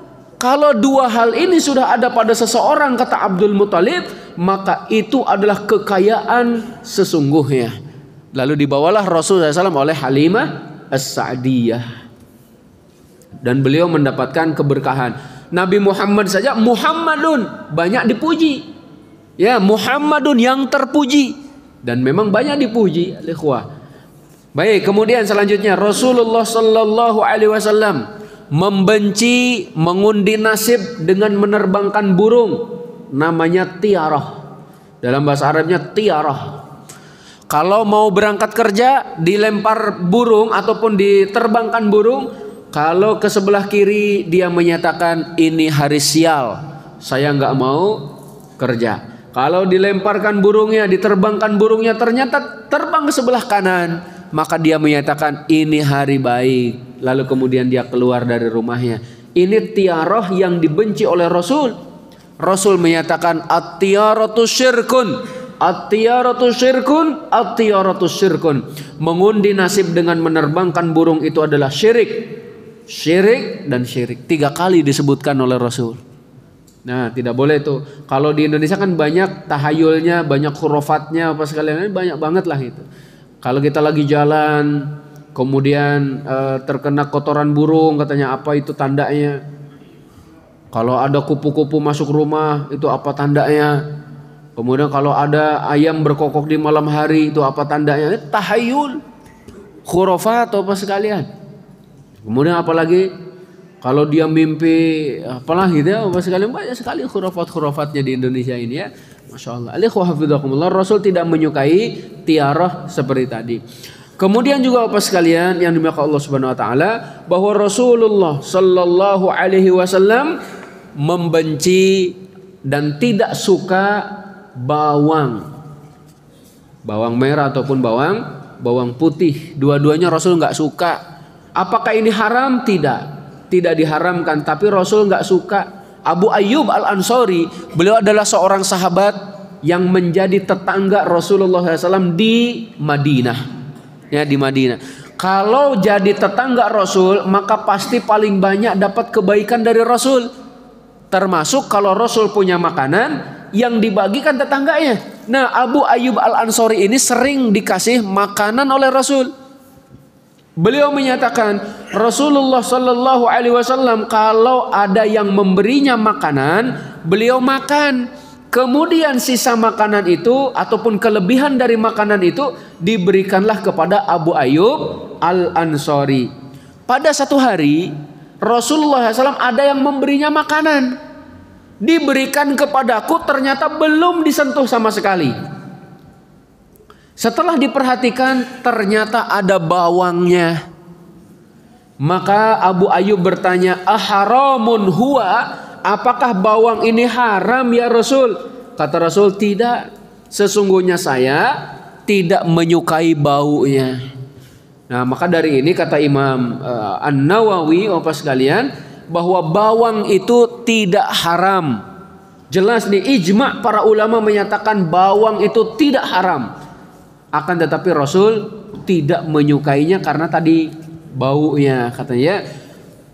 Kalau dua hal ini sudah ada pada seseorang, kata Abdul Muthalib, maka itu adalah kekayaan sesungguhnya. Lalu dibawalah Rasulullah SAW oleh Halimah As-Sa'diyah, dan beliau mendapatkan keberkahan. Nabi Muhammad saja, Muhammadun, banyak dipuji. Ya, Muhammadun yang terpuji, dan memang banyak dipuji, ikhwah. Baik, kemudian selanjutnya Rasulullah sallallahu alaihi wasallam membenci mengundi nasib dengan menerbangkan burung, namanya tiarah. Dalam bahasa Arabnya tiarah. Kalau mau berangkat kerja dilempar burung ataupun diterbangkan burung, kalau ke sebelah kiri dia menyatakan ini hari sial, saya nggak mau kerja. Kalau dilemparkan burungnya, diterbangkan burungnya, ternyata terbang ke sebelah kanan, maka dia menyatakan ini hari baik. Lalu kemudian dia keluar dari rumahnya. Ini tiarah yang dibenci oleh Rasul. Rasul menyatakan at-tiyaratu syirkun, at-tiyaratu syirkun, at-tiyaratu syirkun. Mengundi nasib dengan menerbangkan burung itu adalah syirik. Syirik dan syirik. 3 kali disebutkan oleh Rasul. Nah, tidak boleh itu. Kalau di Indonesia kan banyak tahayulnya, banyak khurafatnya, apa sekalian, banyak banget lah itu. Kalau kita lagi jalan, kemudian terkena kotoran burung, katanya apa itu tandanya? Kalau ada kupu-kupu masuk rumah, itu apa tandanya? Kemudian kalau ada ayam berkokok di malam hari, itu apa tandanya? Tahayul, khurafat atau apa sekalian. Kemudian apalagi kalau dia mimpi apalah gitu ya, apa sekalian, banyak sekali khurafat-khurafatnya di Indonesia ini ya. Masya Allah. Alikhwa hafidhakumullah, Rasul tidak menyukai tiarah seperti tadi. Kemudian juga apa sekalian yang dimuliakan Allah Subhanahu wa taala, bahwa Rasulullah sallallahu alaihi wasallam membenci dan tidak suka bawang. Bawang merah ataupun bawang putih, dua-duanya Rasul nggak suka. Apakah ini haram? Tidak diharamkan, tapi Rasul nggak suka. Abu Ayyub Al-Ansari, beliau adalah seorang sahabat yang menjadi tetangga Rasulullah SAW di Madinah. Ya, di Madinah. Kalau jadi tetangga Rasul, maka pasti paling banyak dapat kebaikan dari Rasul. Termasuk kalau Rasul punya makanan yang dibagikan tetangganya. Nah, Abu Ayyub Al-Ansari ini sering dikasih makanan oleh Rasul. Beliau menyatakan Rasulullah sallallahu alaihi wasallam kalau ada yang memberinya makanan, beliau makan. Kemudian sisa makanan itu ataupun kelebihan dari makanan itu diberikanlah kepada Abu Ayyub Al-Ansari. Pada satu hari Rasulullah SAW ada yang memberinya makanan, diberikan kepadaku, ternyata belum disentuh sama sekali. Setelah diperhatikan ternyata ada bawangnya. Maka Abu Ayyub bertanya, "Aharamun huwa?" Apakah bawang ini haram ya Rasul? Kata Rasul, tidak. Sesungguhnya saya tidak menyukai baunya. Nah, maka dari ini kata Imam An-Nawawi, Bapak sekalian, bahwa bawang itu tidak haram. Jelas nih, ijma para ulama menyatakan bawang itu tidak haram. Akan tetapi Rasul tidak menyukainya karena tadi baunya, katanya.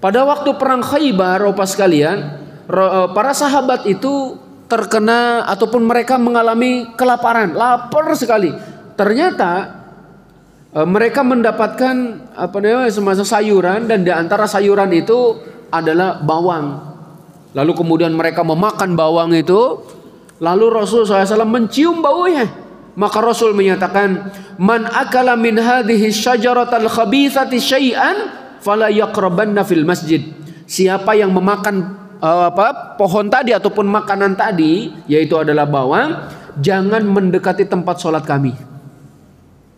Pada waktu perang Khaybar, Bapak sekalian, para sahabat itu terkena ataupun mereka mengalami kelaparan, lapar sekali. Ternyata mereka mendapatkan semacam sayuran, dan di antara sayuran itu adalah bawang. Lalu kemudian mereka memakan bawang itu, lalu Rasul SAW mencium baunya. Maka Rasul menyatakan, "Man akala min hadhihi syajaratal khabithati syai'an fala yaqrabanna fil masjid." Siapa yang memakan pohon tadi ataupun makanan tadi, yaitu adalah bawang, jangan mendekati tempat sholat kami.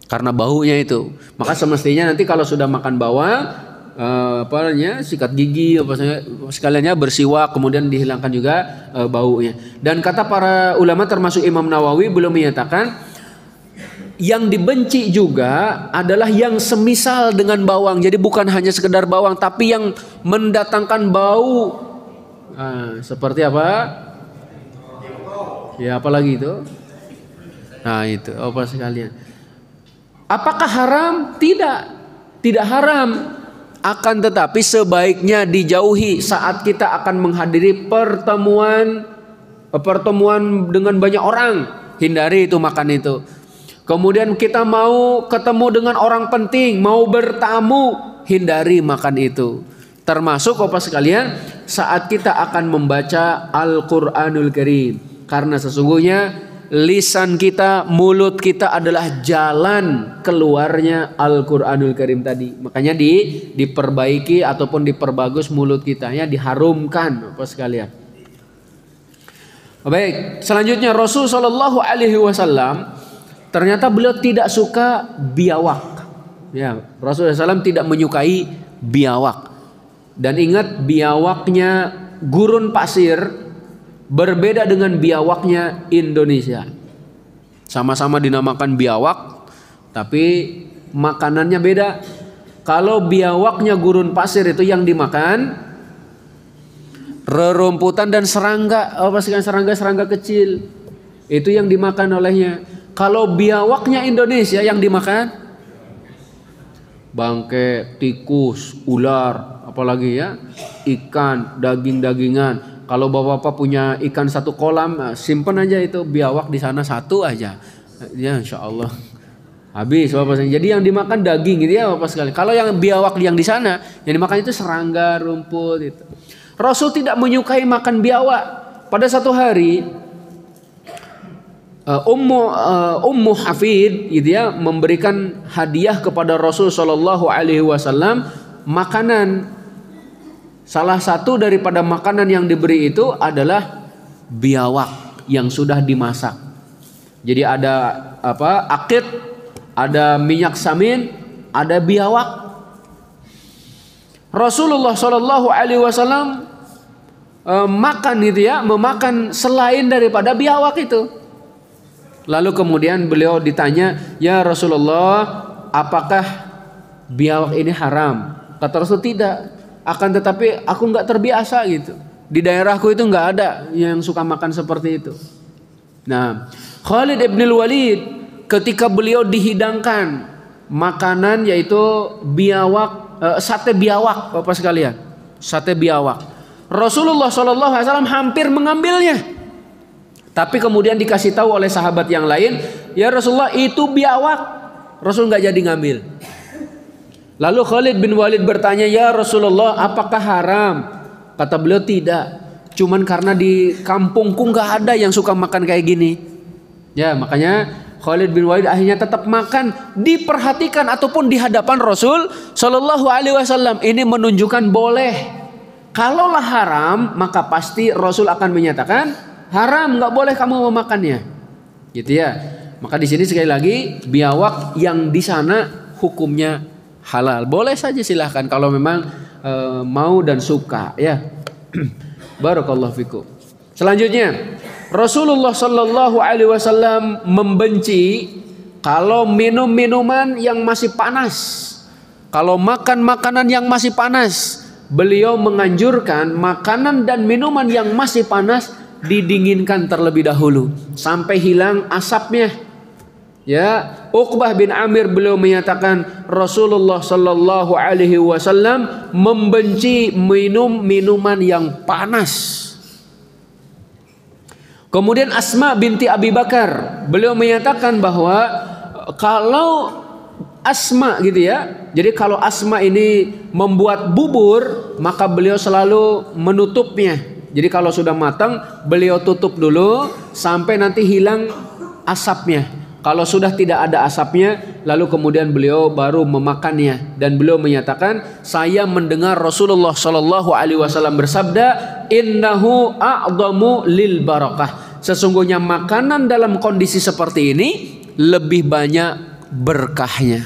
Karena baunya itu. Maka semestinya nanti kalau sudah makan bawang, sikat gigi, sekaliannya bersiwak, kemudian dihilangkan juga baunya. Dan kata para ulama termasuk Imam Nawawi belum menyatakan yang dibenci juga adalah yang semisal dengan bawang. Jadi bukan hanya sekedar bawang, tapi yang mendatangkan bau. Seperti apa? Ya apalagi itu? Nah itu apa sekalian? Apakah haram? Tidak haram. Akan tetapi sebaiknya dijauhi saat kita akan menghadiri pertemuan dengan banyak orang. Hindari itu makan itu. Kemudian kita mau ketemu dengan orang penting, mau bertamu, hindari makan itu. Termasuk Bapak sekalian saat kita akan membaca Al-Quranul Karim. Karena sesungguhnya lisan kita, mulut kita adalah jalan keluarnya Al-Quranul Karim tadi. Makanya diperbaiki ataupun diperbagus mulut kita, ya, diharumkan Bapak sekalian. Baik, selanjutnya Rasul Shallallahu Alaihi Wasallam ternyata beliau tidak suka biawak. Ya, Rasulullah SAW tidak menyukai biawak. Dan ingat, biawaknya gurun pasir berbeda dengan biawaknya Indonesia. Sama-sama dinamakan biawak, tapi makanannya beda. Kalau biawaknya gurun pasir itu yang dimakan rerumputan dan serangga, serangga kecil. Itu yang dimakan olehnya. Kalau biawaknya Indonesia yang dimakan bangke, tikus, ular, apalagi ya, ikan, daging-dagingan. Kalau bapak-bapak punya ikan satu kolam, simpen aja itu biawak di sana satu aja, ya insya Allah habis bapak. Jadi yang dimakan daging gitu ya bapak sekali. Kalau yang biawak yang di sana yang dimakan itu serangga, rumput itu. Rasul tidak menyukai makan biawak. Pada satu hari Ummu Hafid gitu ya, memberikan hadiah kepada Rasul Shallallahu Alaihi Wasallam makanan. Salah satu daripada makanan yang diberi itu adalah biawak yang sudah dimasak. Jadi ada akid, ada minyak samin, ada biawak. Rasulullah Shallallahu Alaihi Wasallam makan gitu ya, memakan selain daripada biawak itu. Lalu kemudian beliau ditanya, "Ya Rasulullah, apakah biawak ini haram?" Kata Rasul, "Tidak. Akan tetapi aku nggak terbiasa gitu. Di daerahku itu nggak ada yang suka makan seperti itu." Nah, Khalid ibn Walid ketika beliau dihidangkan makanan yaitu biawak, sate biawak, Bapak sekalian, sate biawak. Rasulullah SAW hampir mengambilnya. Tapi kemudian dikasih tahu oleh sahabat yang lain, "Ya Rasulullah, itu biawak." Rasul nggak jadi ngambil. Lalu Khalid bin Walid bertanya, "Ya Rasulullah, apakah haram?" Kata beliau, "Tidak. Cuman karena di kampungku nggak ada yang suka makan kayak gini." Ya, makanya Khalid bin Walid akhirnya tetap makan, diperhatikan ataupun di hadapan Rasul Shallallahu Alaihi Wasallam. Ini menunjukkan boleh. Kalaulah haram, maka pasti Rasul akan menyatakan haram, nggak boleh kamu memakannya, gitu ya. Maka di sini sekali lagi biawak yang di sana hukumnya halal. Boleh saja silahkan kalau memang mau dan suka, ya. Barakallahu fikum. Selanjutnya Rasulullah Shallallahu Alaihi Wasallam membenci kalau minum minuman yang masih panas, kalau makan makanan yang masih panas. Beliau menganjurkan makanan dan minuman yang masih panas didinginkan terlebih dahulu sampai hilang asapnya. Ya, Uqbah bin Amir beliau menyatakan Rasulullah Sallallahu Alaihi Wasallam membenci minum minuman yang panas. Kemudian Asma binti Abi Bakar beliau menyatakan bahwa kalau Asma gitu ya, jadi kalau Asma ini membuat bubur maka beliau selalu menutupnya. Jadi kalau sudah matang beliau tutup dulu sampai nanti hilang asapnya. Kalau sudah tidak ada asapnya, lalu kemudian beliau baru memakannya, dan beliau menyatakan, saya mendengar Rasulullah Shallallahu Alaihi Wasallam bersabda, innahu a'dhamu lil barakah. Sesungguhnya makanan dalam kondisi seperti ini lebih banyak berkahnya.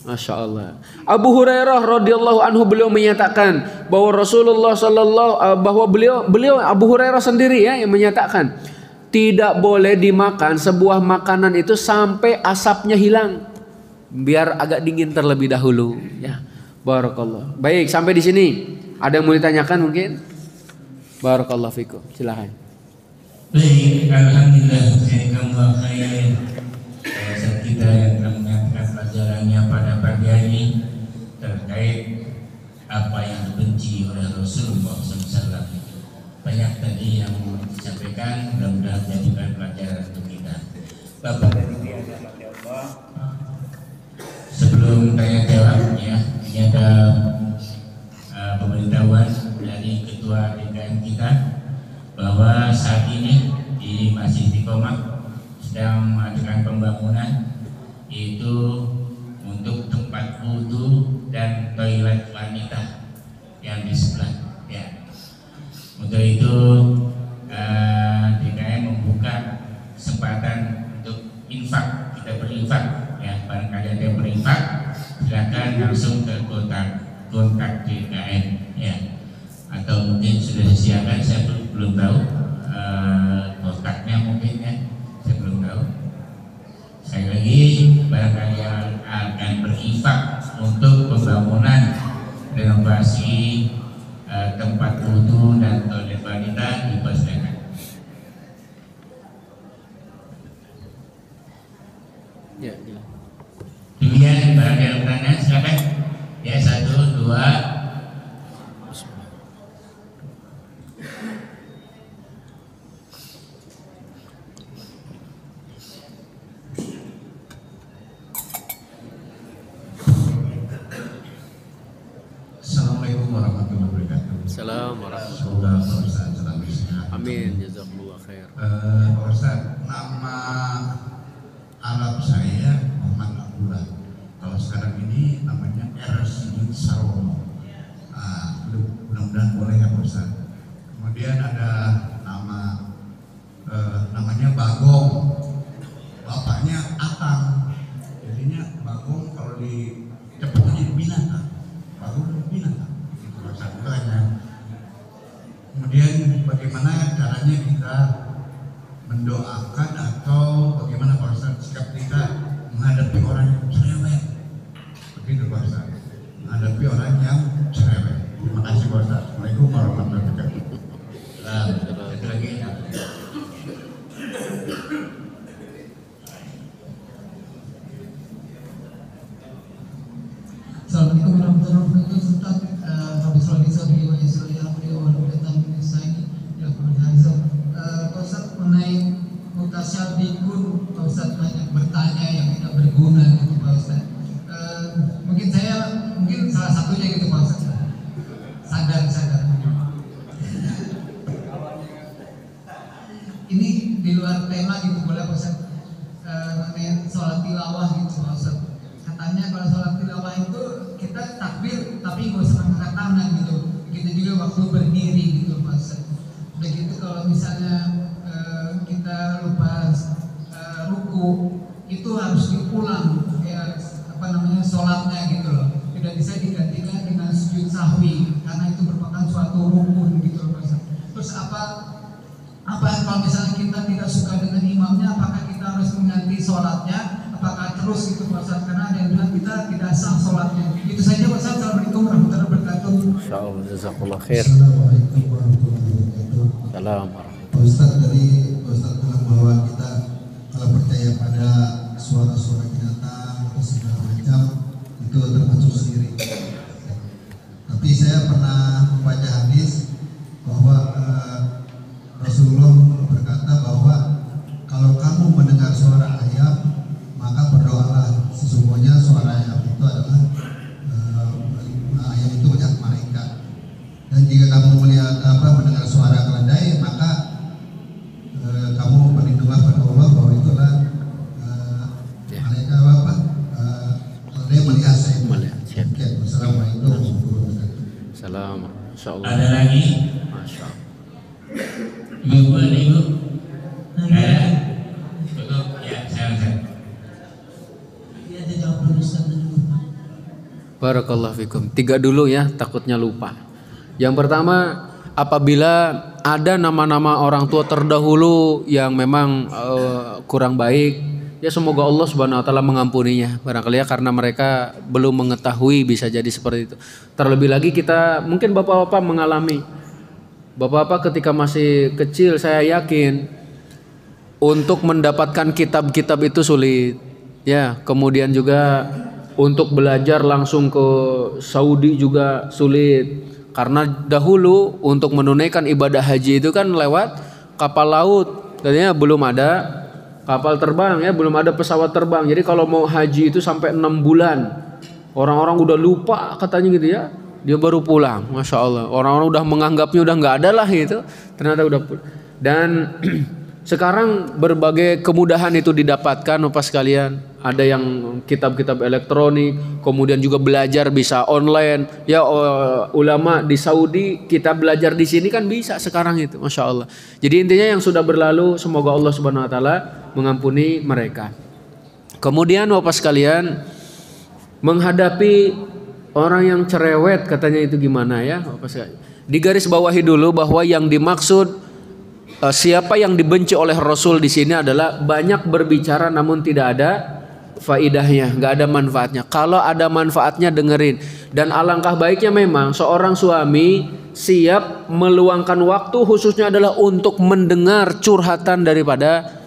Masya Allah. Abu Hurairah radhiyallahu anhu beliau menyatakan bahwa Rasulullah bahwa beliau Abu Hurairah sendiri ya yang menyatakan, tidak boleh dimakan sebuah makanan itu sampai asapnya hilang, biar agak dingin terlebih dahulu. Ya, barakallah. Baik, sampai di sini. Ada yang mau ditanyakan mungkin? Barakallah fikum. Silakan. Baik, alhamdulillah. Jazakallahu khairan. Kita yang telah menyampaikan pelajarannya pada pagi hari terkait apa yang dibenci oleh Rasulullah SAW. Banyak tadi yang disampaikan, mudah-mudahan menjadikan pelajaran untuk kita. Bapak dan Ibu yang dirahmati Allah, sebelum tanya jawab ya, ini ada pemberitahuan dari Ketua DKM kita bahwa saat ini di Masjid Istiqomah sedang melakukan pembangunan, yaitu untuk tempat wudhu dan toilet wanita yang di sebelah ya. Untuk itu DKM membuka kesempatan untuk infak, kita berinfak ya. Barangkali ada yang berinfak, silakan langsung ke kontak DKM ya. Atau mungkin sudah disediakan, saya belum tahu kontaknya mungkin ya, saya belum tahu. Sekali lagi, barangkali yang akan berinfak untuk pembangunan renovasi tempat wudhu dan toilet wanita dipersilakan. Ya, demikian, barangkali ada pertanyaan silakan. Ya, 1, 2. Assalamualaikum warahmatullahi wabarakatuh. Assalamualaikum warahmatullahi Semoga Pak Ustaz selalu sehat. Amin, jazakumullah khair. Pak Ustaz, nama Arab saya Muhammad Abdullah. Kalau sekarang ini namanya Ersidin Sarono. Mudah-mudahan boleh ya Pak Ustaz. Kemudian ada namanya Bagong. Bapaknya Atang. Jadinya Bagong kalau di cepatnya jadi binatang. Bagong binatang. Itu Pak Ustaz. Kemudian bagaimana caranya kita mendoakan atau bagaimana Pak Ustaz sikap kita menghadapi orang yang cerewet? Begitu Pak Ustaz, menghadapi orang yang cerewet. Terima kasih Pak Ustaz. Assalamualaikum warahmatullahi wabarakatuh. Satu lagi. Assalamualaikum warahmatullahi wabarakatuh. Ustaz, Rabbi sholli sabri wa yassir li amri wa hlul 'uqdatam min lisani yafqahu qawli. Pak Ustaz, mengenai mutasyabihun, Pak Ustaz banyak bertanya yang tidak berguna gitu Pak Ustaz. Mungkin salah satunya gitu Pak Ustaz. Sadar. Ini di luar tema gitu, boleh Pak Ustaz? Mengenai sholat tilawah gitu Pak Ustaz. Katanya kalau sholat tilawah itu kita takbir tapi nggak usah angkat tangan gitu. Begitu juga waktu berdiri gitu Pak Ustaz. Begitu kalau misalnya kita lupa ruku, itu harus diulang ya, sholatnya gitu loh. Tidak bisa digantikan dengan sujud sahwi karena itu merupakan suatu rukun gitu loh Pak Ustaz. Terus apa kalau misalnya kita tidak suka dengan imamnya, apakah kita harus mengganti sholatnya? Apakah terus gitu Pak Ustaz? Karena ada yang bilang kita tidak sah sholatnya. Itu saja Pak Ustaz. Assalamualaikum warahmatullahi wabarakatuh. Insyaallah, jazakallah khair. Assalamualaikum warahmatullahi wabarakatuh. Salam. Pak Ustaz, tadi Pak Ustaz bilang bahwa kita kalau percaya pada suara-suara binatang atau segala macam itu termasuk syirik. Tapi saya pernah membaca hadis bahwa Rasulullah berkata bahwa kalau kamu mendengar suara ayam, maka berdoalah, sesungguhnya suara ayam itu adalah ayam itu banyak malaikat. Dan jika kamu mendengar suara keledai, maka kamu berlindunglah pada Allah bahwa itulah Masya Allah. Ada lagi? Masya Allah. Ibu, ada ibu? Ada? Cukup, ya, silakan. Dia ada jawab dulu Ustaz dulu. Barakallahu fikum. 3 dulu ya, takutnya lupa. Yang pertama, apabila ada nama-nama orang tua terdahulu yang memang kurang baik, ya semoga Allah Subhanahu wa taala mengampuninya. Barangkali ya karena mereka belum mengetahui, bisa jadi seperti itu. Terlebih lagi kita mungkin bapak-bapak mengalami. Bapak-bapak ketika masih kecil saya yakin untuk mendapatkan kitab-kitab itu sulit. Ya, kemudian juga untuk belajar langsung ke Saudi juga sulit. Karena dahulu untuk menunaikan ibadah haji itu kan lewat kapal laut. Tadinya belum ada kapal terbang ya, belum ada pesawat terbang. Jadi kalau mau haji itu sampai 6 bulan. Orang-orang udah lupa katanya gitu ya. Dia baru pulang, Masya Allah. Orang-orang udah menganggapnya udah nggak ada lah gitu. Ternyata udah pulang. Dan sekarang berbagai kemudahan itu didapatkan Bapak sekalian. Ada yang kitab-kitab elektronik, kemudian juga belajar bisa online. Ya ulama di Saudi kita belajar di sini kan bisa sekarang itu, Masya Allah. Jadi intinya yang sudah berlalu semoga Allah Subhanahu Wa Taala mengampuni mereka. Kemudian Bapak sekalian, menghadapi orang yang cerewet katanya itu gimana ya Bapak sekalian? Digaris bawahi dulu bahwa yang dimaksud siapa yang dibenci oleh Rasul di sini adalah banyak berbicara namun tidak ada faidahnya, nggak ada manfaatnya. Kalau ada manfaatnya dengerin. Dan alangkah baiknya memang seorang suami siap meluangkan waktu khususnya adalah untuk mendengar curhatan daripada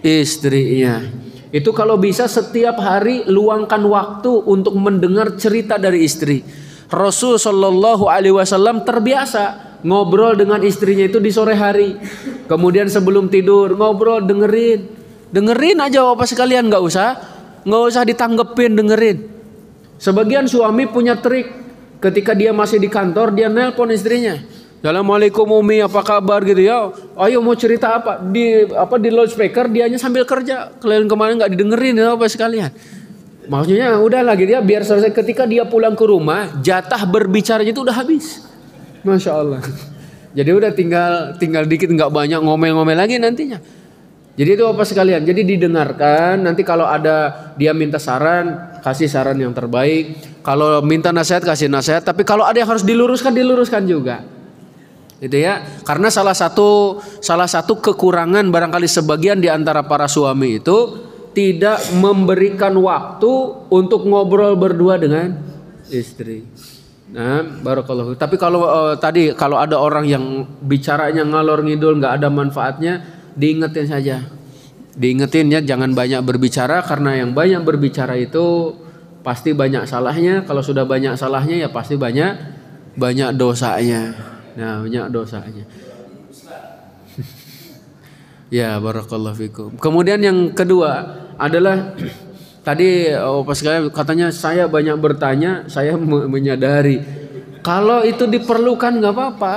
istrinya. Itu kalau bisa setiap hari luangkan waktu untuk mendengar cerita dari istri. Rasul Shallallahu Alaihi Wasallam terbiasa ngobrol dengan istrinya itu di sore hari. Kemudian sebelum tidur ngobrol, dengerin aja Bapak sekalian, nggak usah ditanggepin, dengerin. Sebagian suami punya trik, ketika dia masih di kantor dia nelpon istrinya. Assalamualaikum Umi, apa kabar gitu ya? Ayo mau cerita apa? Di loudspeaker dianya sambil kerja. Kemarin nggak didengerin ya Bapak sekalian. Maksudnya udah lagi dia biar selesai, ketika dia pulang ke rumah jatah berbicaranya itu udah habis. Masya Allah. Jadi udah tinggal dikit, nggak banyak ngomel-ngomel lagi nantinya. Jadi itu Bapak sekalian. Jadi didengarkan. Nanti kalau ada dia minta saran, kasih saran yang terbaik. Kalau minta nasihat, kasih nasihat. Tapi kalau ada yang harus diluruskan juga. Gitu ya. Karena salah satu kekurangan barangkali sebagian di antara para suami itu tidak memberikan waktu untuk ngobrol berdua dengan istri. Nah, barakallahu. Tapi kalau ada orang yang bicaranya ngalor ngidul, nggak ada manfaatnya, diingetin saja. Diingetin ya, jangan banyak berbicara karena yang banyak berbicara itu pasti banyak salahnya. Kalau sudah banyak salahnya ya pasti banyak dosanya. Nah, banyak dosanya. Ya, barakallahu fikum. Kemudian yang kedua adalah tadi Bapak sekalian katanya saya banyak bertanya, saya menyadari kalau itu diperlukan nggak apa-apa.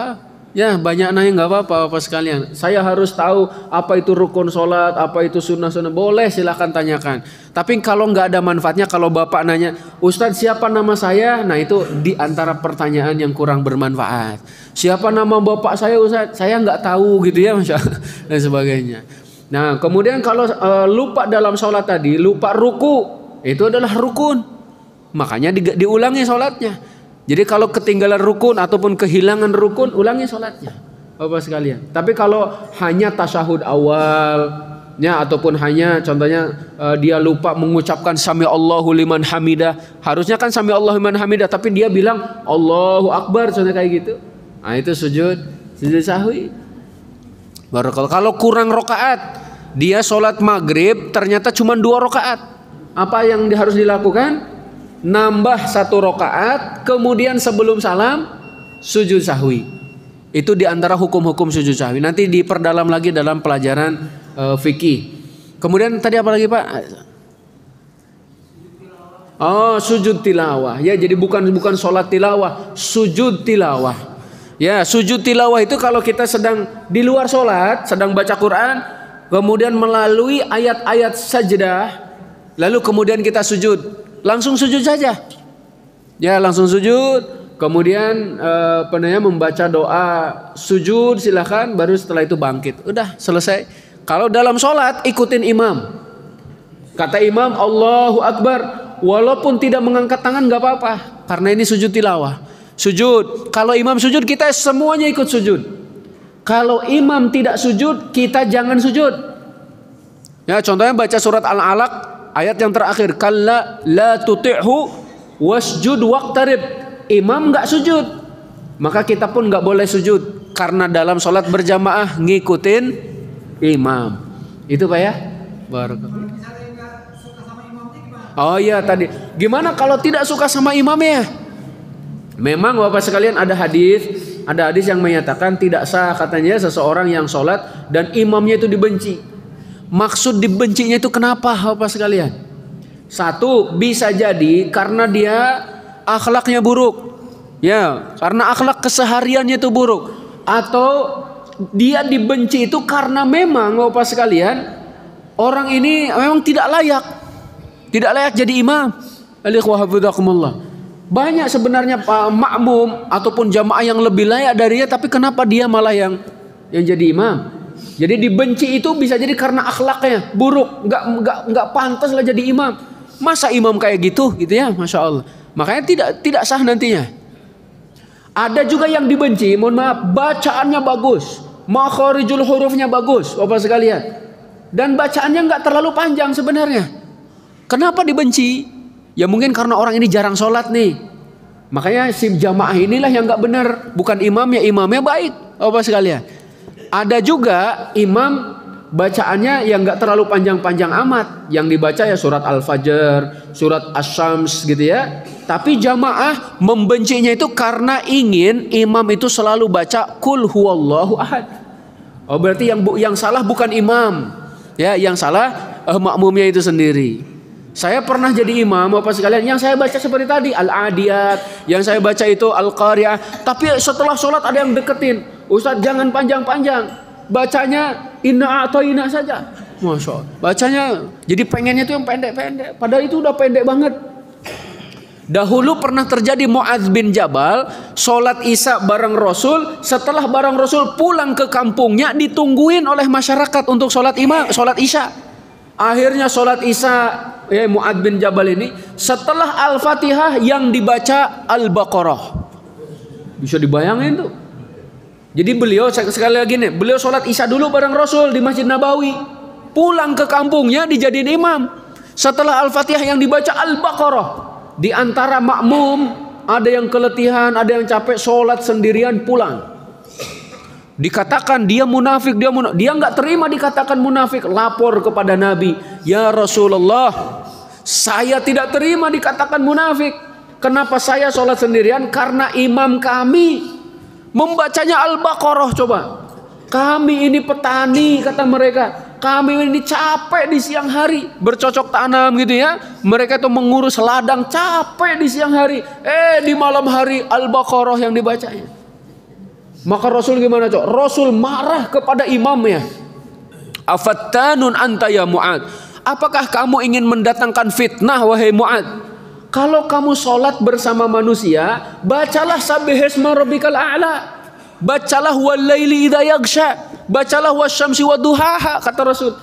Ya banyak nanya nggak apa-apa Bapak sekalian. Saya harus tahu apa itu rukun sholat, apa itu sunnah-sunnah. Boleh silahkan tanyakan. Tapi kalau nggak ada manfaatnya, kalau Bapak nanya, Ustadz siapa nama saya? Nah itu di antara pertanyaan yang kurang bermanfaat. Siapa nama Bapak saya Ustadz? Saya nggak tahu gitu ya Masya Allah, dan sebagainya. Nah kemudian kalau lupa dalam sholat tadi, lupa ruku, itu adalah rukun. Makanya diulangi sholatnya. Jadi kalau ketinggalan rukun ataupun kehilangan rukun, ulangi sholatnya Bapak sekalian. Tapi kalau hanya tasyahud awalnya ataupun hanya contohnya dia lupa mengucapkan sami Allahu liman hamidah, harusnya kan sami Allahu liman hamidah, tapi dia bilang Allahu Akbar, contohnya kayak gitu. Nah itu sujud sahwi. Barakallahu. Kalau kurang rokaat, dia sholat maghrib ternyata cuma 2 rokaat. Apa yang harus dilakukan? Nambah 1 rokaat, kemudian sebelum salam sujud sahwi. Itu diantara hukum-hukum sujud sahwi. Nanti diperdalam lagi dalam pelajaran fikih. Kemudian tadi apa lagi Pak? Oh sujud tilawah. Ya jadi bukan sholat tilawah, sujud tilawah. Ya sujud tilawah itu kalau kita sedang di luar sholat, sedang baca Quran, kemudian melalui ayat-ayat sajdah, lalu kemudian kita sujud. Langsung sujud saja. Ya langsung sujud. Kemudian membaca doa sujud silahkan, baru setelah itu bangkit. Udah selesai. Kalau dalam sholat ikutin imam. Kata imam Allahu Akbar, walaupun tidak mengangkat tangan nggak apa-apa, karena ini sujud tilawah. Sujud. Kalau imam sujud kita semuanya ikut sujud. Kalau imam tidak sujud kita jangan sujud. Ya, contohnya baca surat Al-Alaq ayat yang terakhir, kalla la tuti'hu wasjud waqtarib. Imam nggak sujud, maka kita pun nggak boleh sujud, karena dalam sholat berjamaah ngikutin imam. Itu Pak ya. Barakallahu. Oh iya tadi. Gimana kalau tidak suka sama imamnya? Memang Bapak sekalian ada hadis yang menyatakan tidak sah katanya seseorang yang sholat dan imamnya itu dibenci. Maksud dibencinya itu kenapa Bapak sekalian? Satu, bisa jadi karena dia akhlaknya buruk, ya, karena akhlak kesehariannya itu buruk, atau dia dibenci itu karena memang Bapak sekalian orang ini memang tidak layak jadi imam. Banyak sebenarnya makmum ataupun jamaah yang lebih layak dari dia, tapi kenapa dia malah yang jadi imam? Jadi dibenci itu bisa jadi karena akhlaknya buruk, nggak pantas lah jadi imam. Masa imam kayak gitu ya, masya Allah. Makanya tidak sah nantinya. Ada juga yang dibenci, mohon maaf, bacaannya bagus, makharijul hurufnya bagus, Bapak sekalian, dan bacaannya nggak terlalu panjang sebenarnya. Kenapa dibenci? Ya mungkin karena orang ini jarang sholat nih. Makanya si jamaah inilah yang nggak benar, bukan imamnya. Imamnya baik, Bapak sekalian. Ada juga imam bacaannya yang nggak terlalu panjang-panjang amat, yang dibaca ya surat Al-Fajr, surat Asy-Syams gitu ya. Tapi jamaah membencinya itu karena ingin imam itu selalu baca Qul huwallahu ahad. Oh berarti yang salah bukan imam, ya, yang salah makmumnya itu sendiri. Saya pernah jadi imam Bapak sekalian, yang saya baca seperti tadi Al-Adiyat, yang saya baca itu Al-Qari'ah, tapi setelah sholat ada yang deketin, Ustadz jangan panjang-panjang, bacanya inna a'toina saja. Masya Allah. Bacanya jadi pengennya itu yang pendek-pendek, padahal itu udah pendek banget. Dahulu pernah terjadi Mu'adz bin Jabal sholat isya bareng Rasul, setelah bareng Rasul pulang ke kampungnya ditungguin oleh masyarakat untuk sholat isya. Akhirnya sholat isya ya Mu'adz bin Jabal ini setelah Al-Fatihah yang dibaca Al-Baqarah. Bisa dibayangin tuh. Jadi beliau sekali lagi nih, beliau sholat isya dulu bareng Rasul di Masjid Nabawi, pulang ke kampungnya dijadiin imam. Setelah Al-Fatihah yang dibaca Al-Baqarah. Di antara makmum ada yang keletihan, ada yang capek, sholat sendirian pulang. Dikatakan dia munafik, dia nggak terima dikatakan munafik, lapor kepada Nabi, ya Rasulullah, saya tidak terima dikatakan munafik. Kenapa saya sholat sendirian? Karena imam kami membacanya Al-Baqarah. Coba, kami ini petani kata mereka, kami ini capek di siang hari bercocok tanam gitu ya. Mereka itu mengurus ladang capek di siang hari. Di malam hari Al-Baqarah yang dibacanya. Maka Rasul gimana cok? Rasul marah kepada imamnya. Afattanun anta ya Mu'adz. Apakah kamu ingin mendatangkan fitnah wahai Mu'adz? Kalau kamu sholat bersama manusia, bacalah sabbihisma rabbikal a'la. Bacalah wal laili idza yaghsha. Bacalah wasyamsi wadduhaha, kata Rasul.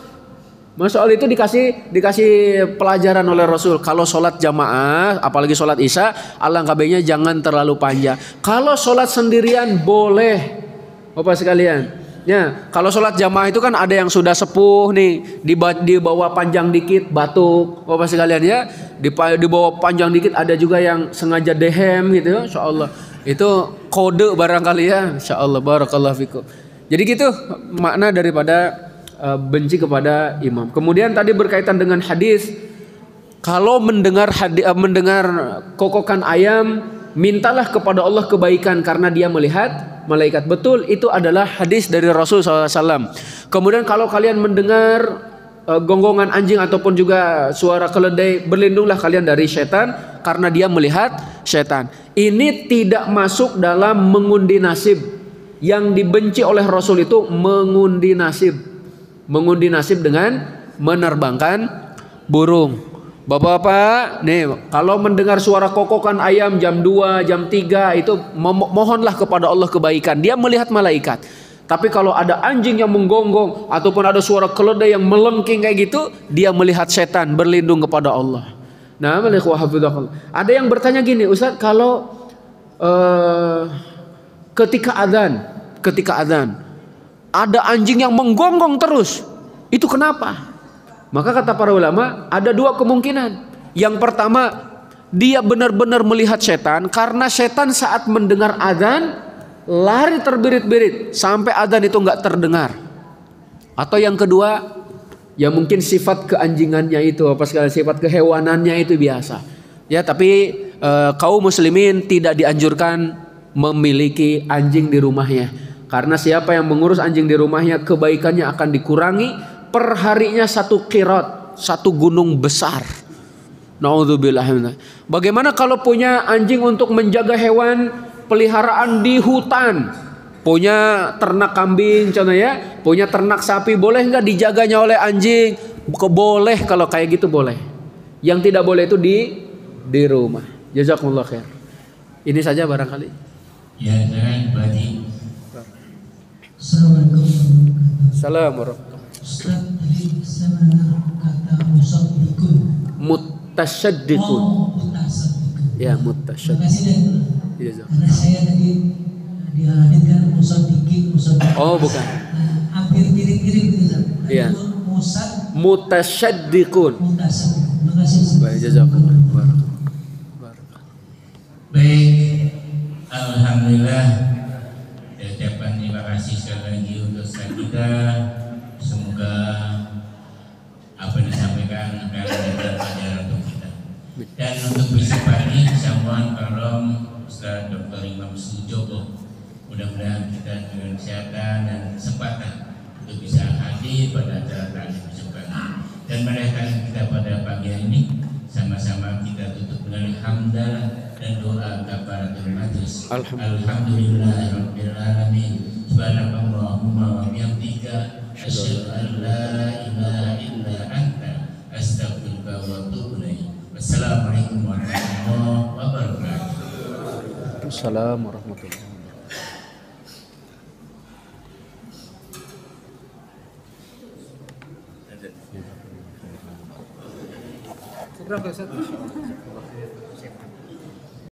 Masya Allah, itu dikasih pelajaran oleh Rasul. Kalau sholat jamaah, apalagi sholat isya, alangkah baiknya jangan terlalu panjang. Kalau sholat sendirian boleh, Bapak sekalian. Ya, kalau sholat jamaah itu kan ada yang sudah sepuh nih, dibawa panjang dikit batuk, Bapak sekalian ya. Dibawa panjang dikit, ada juga yang sengaja dehem gitu, Insya Allah. Itu kode barangkali ya, Insya Allah. Barakallahu fikum. Jadi gitu makna daripada benci kepada imam. Kemudian tadi berkaitan dengan hadis, kalau mendengar kokokan ayam, mintalah kepada Allah kebaikan karena dia melihat malaikat. Betul, itu adalah hadis dari Rasul SAW. Kemudian kalau kalian mendengar gonggongan anjing ataupun juga suara keledai, berlindunglah kalian dari setan karena dia melihat setan. Ini tidak masuk dalam mengundi nasib. Yang dibenci oleh Rasul itu mengundi nasib. Mengundi nasib dengan menerbangkan burung. Bapak-bapak, nih kalau mendengar suara kokokan ayam jam 2, jam 3 itu mohonlah kepada Allah kebaikan. Dia melihat malaikat. Tapi kalau ada anjing yang menggonggong ataupun ada suara keledai yang melengking kayak gitu, dia melihat setan, berlindung kepada Allah. Nah, ada yang bertanya gini, Ustaz, kalau ketika adzan ada anjing yang menggonggong terus, itu kenapa? Maka kata para ulama ada dua kemungkinan. Yang pertama, dia benar-benar melihat setan karena setan saat mendengar adzan lari terbirit-birit sampai adzan itu nggak terdengar. Atau yang kedua, ya mungkin sifat keanjingannya itu, apa sekali sifat kehewanannya itu biasa. Ya, tapi kaum muslimin tidak dianjurkan memiliki anjing di rumahnya. Karena siapa yang mengurus anjing di rumahnya, kebaikannya akan dikurangi. Perharinya 1 qirat, 1 gunung besar. Naudzubillah. Bagaimana kalau punya anjing untuk menjaga hewan peliharaan di hutan? Punya ternak kambing contohnya, punya ternak sapi, boleh nggak dijaganya oleh anjing? Boleh, kalau kayak gitu boleh. Yang tidak boleh itu di rumah. Jazakumullah khair. Ini saja barangkali. Ya, jangan bagi. Assalamualaikum. Assalamualaikum. Ustaz, tadi saya mendengar kata musaddiqun. Mutasyaddiqun. Mutasaddiqun. Ya, mutasyaddiqun. Terima kasih dan karena saya tadi dihadirkan musaddiqin. Oh, bukan. Hampir mirip-mirip gitu, Ustaz. Iya. Mutasyaddiqun. Terima kasih. Baik, jazakumullah. Baik, alhamdulillah. Ucapan terima kasih sekali lagi untuk Ustaz kita. Semoga apa yang disampaikan akan menjadi pelajaran untuk kita. Dan untuk besok pagi, insyaallah tolong Ustaz Dr. Imam Sujogo, mudah-mudahan kita dengan kesehatan dan kesempatan untuk bisa hadir pada acara taklim besok pagi. Dan menaikkan kita pada pagi hari ini, sama-sama kita tutup dengan hamdalah dan doa kafaratul majlis. Alhamdulillahirabbil alamin. Subhanakallahumma wa bihamdika asyhadu an la ilaha illa anta astaghfiruka wa atubu ilaik. Wassalamualaikum warahmatullahi wabarakatuh. Assalamualaikum warahmatullahi wabarakatuh. Syukran Ustaz.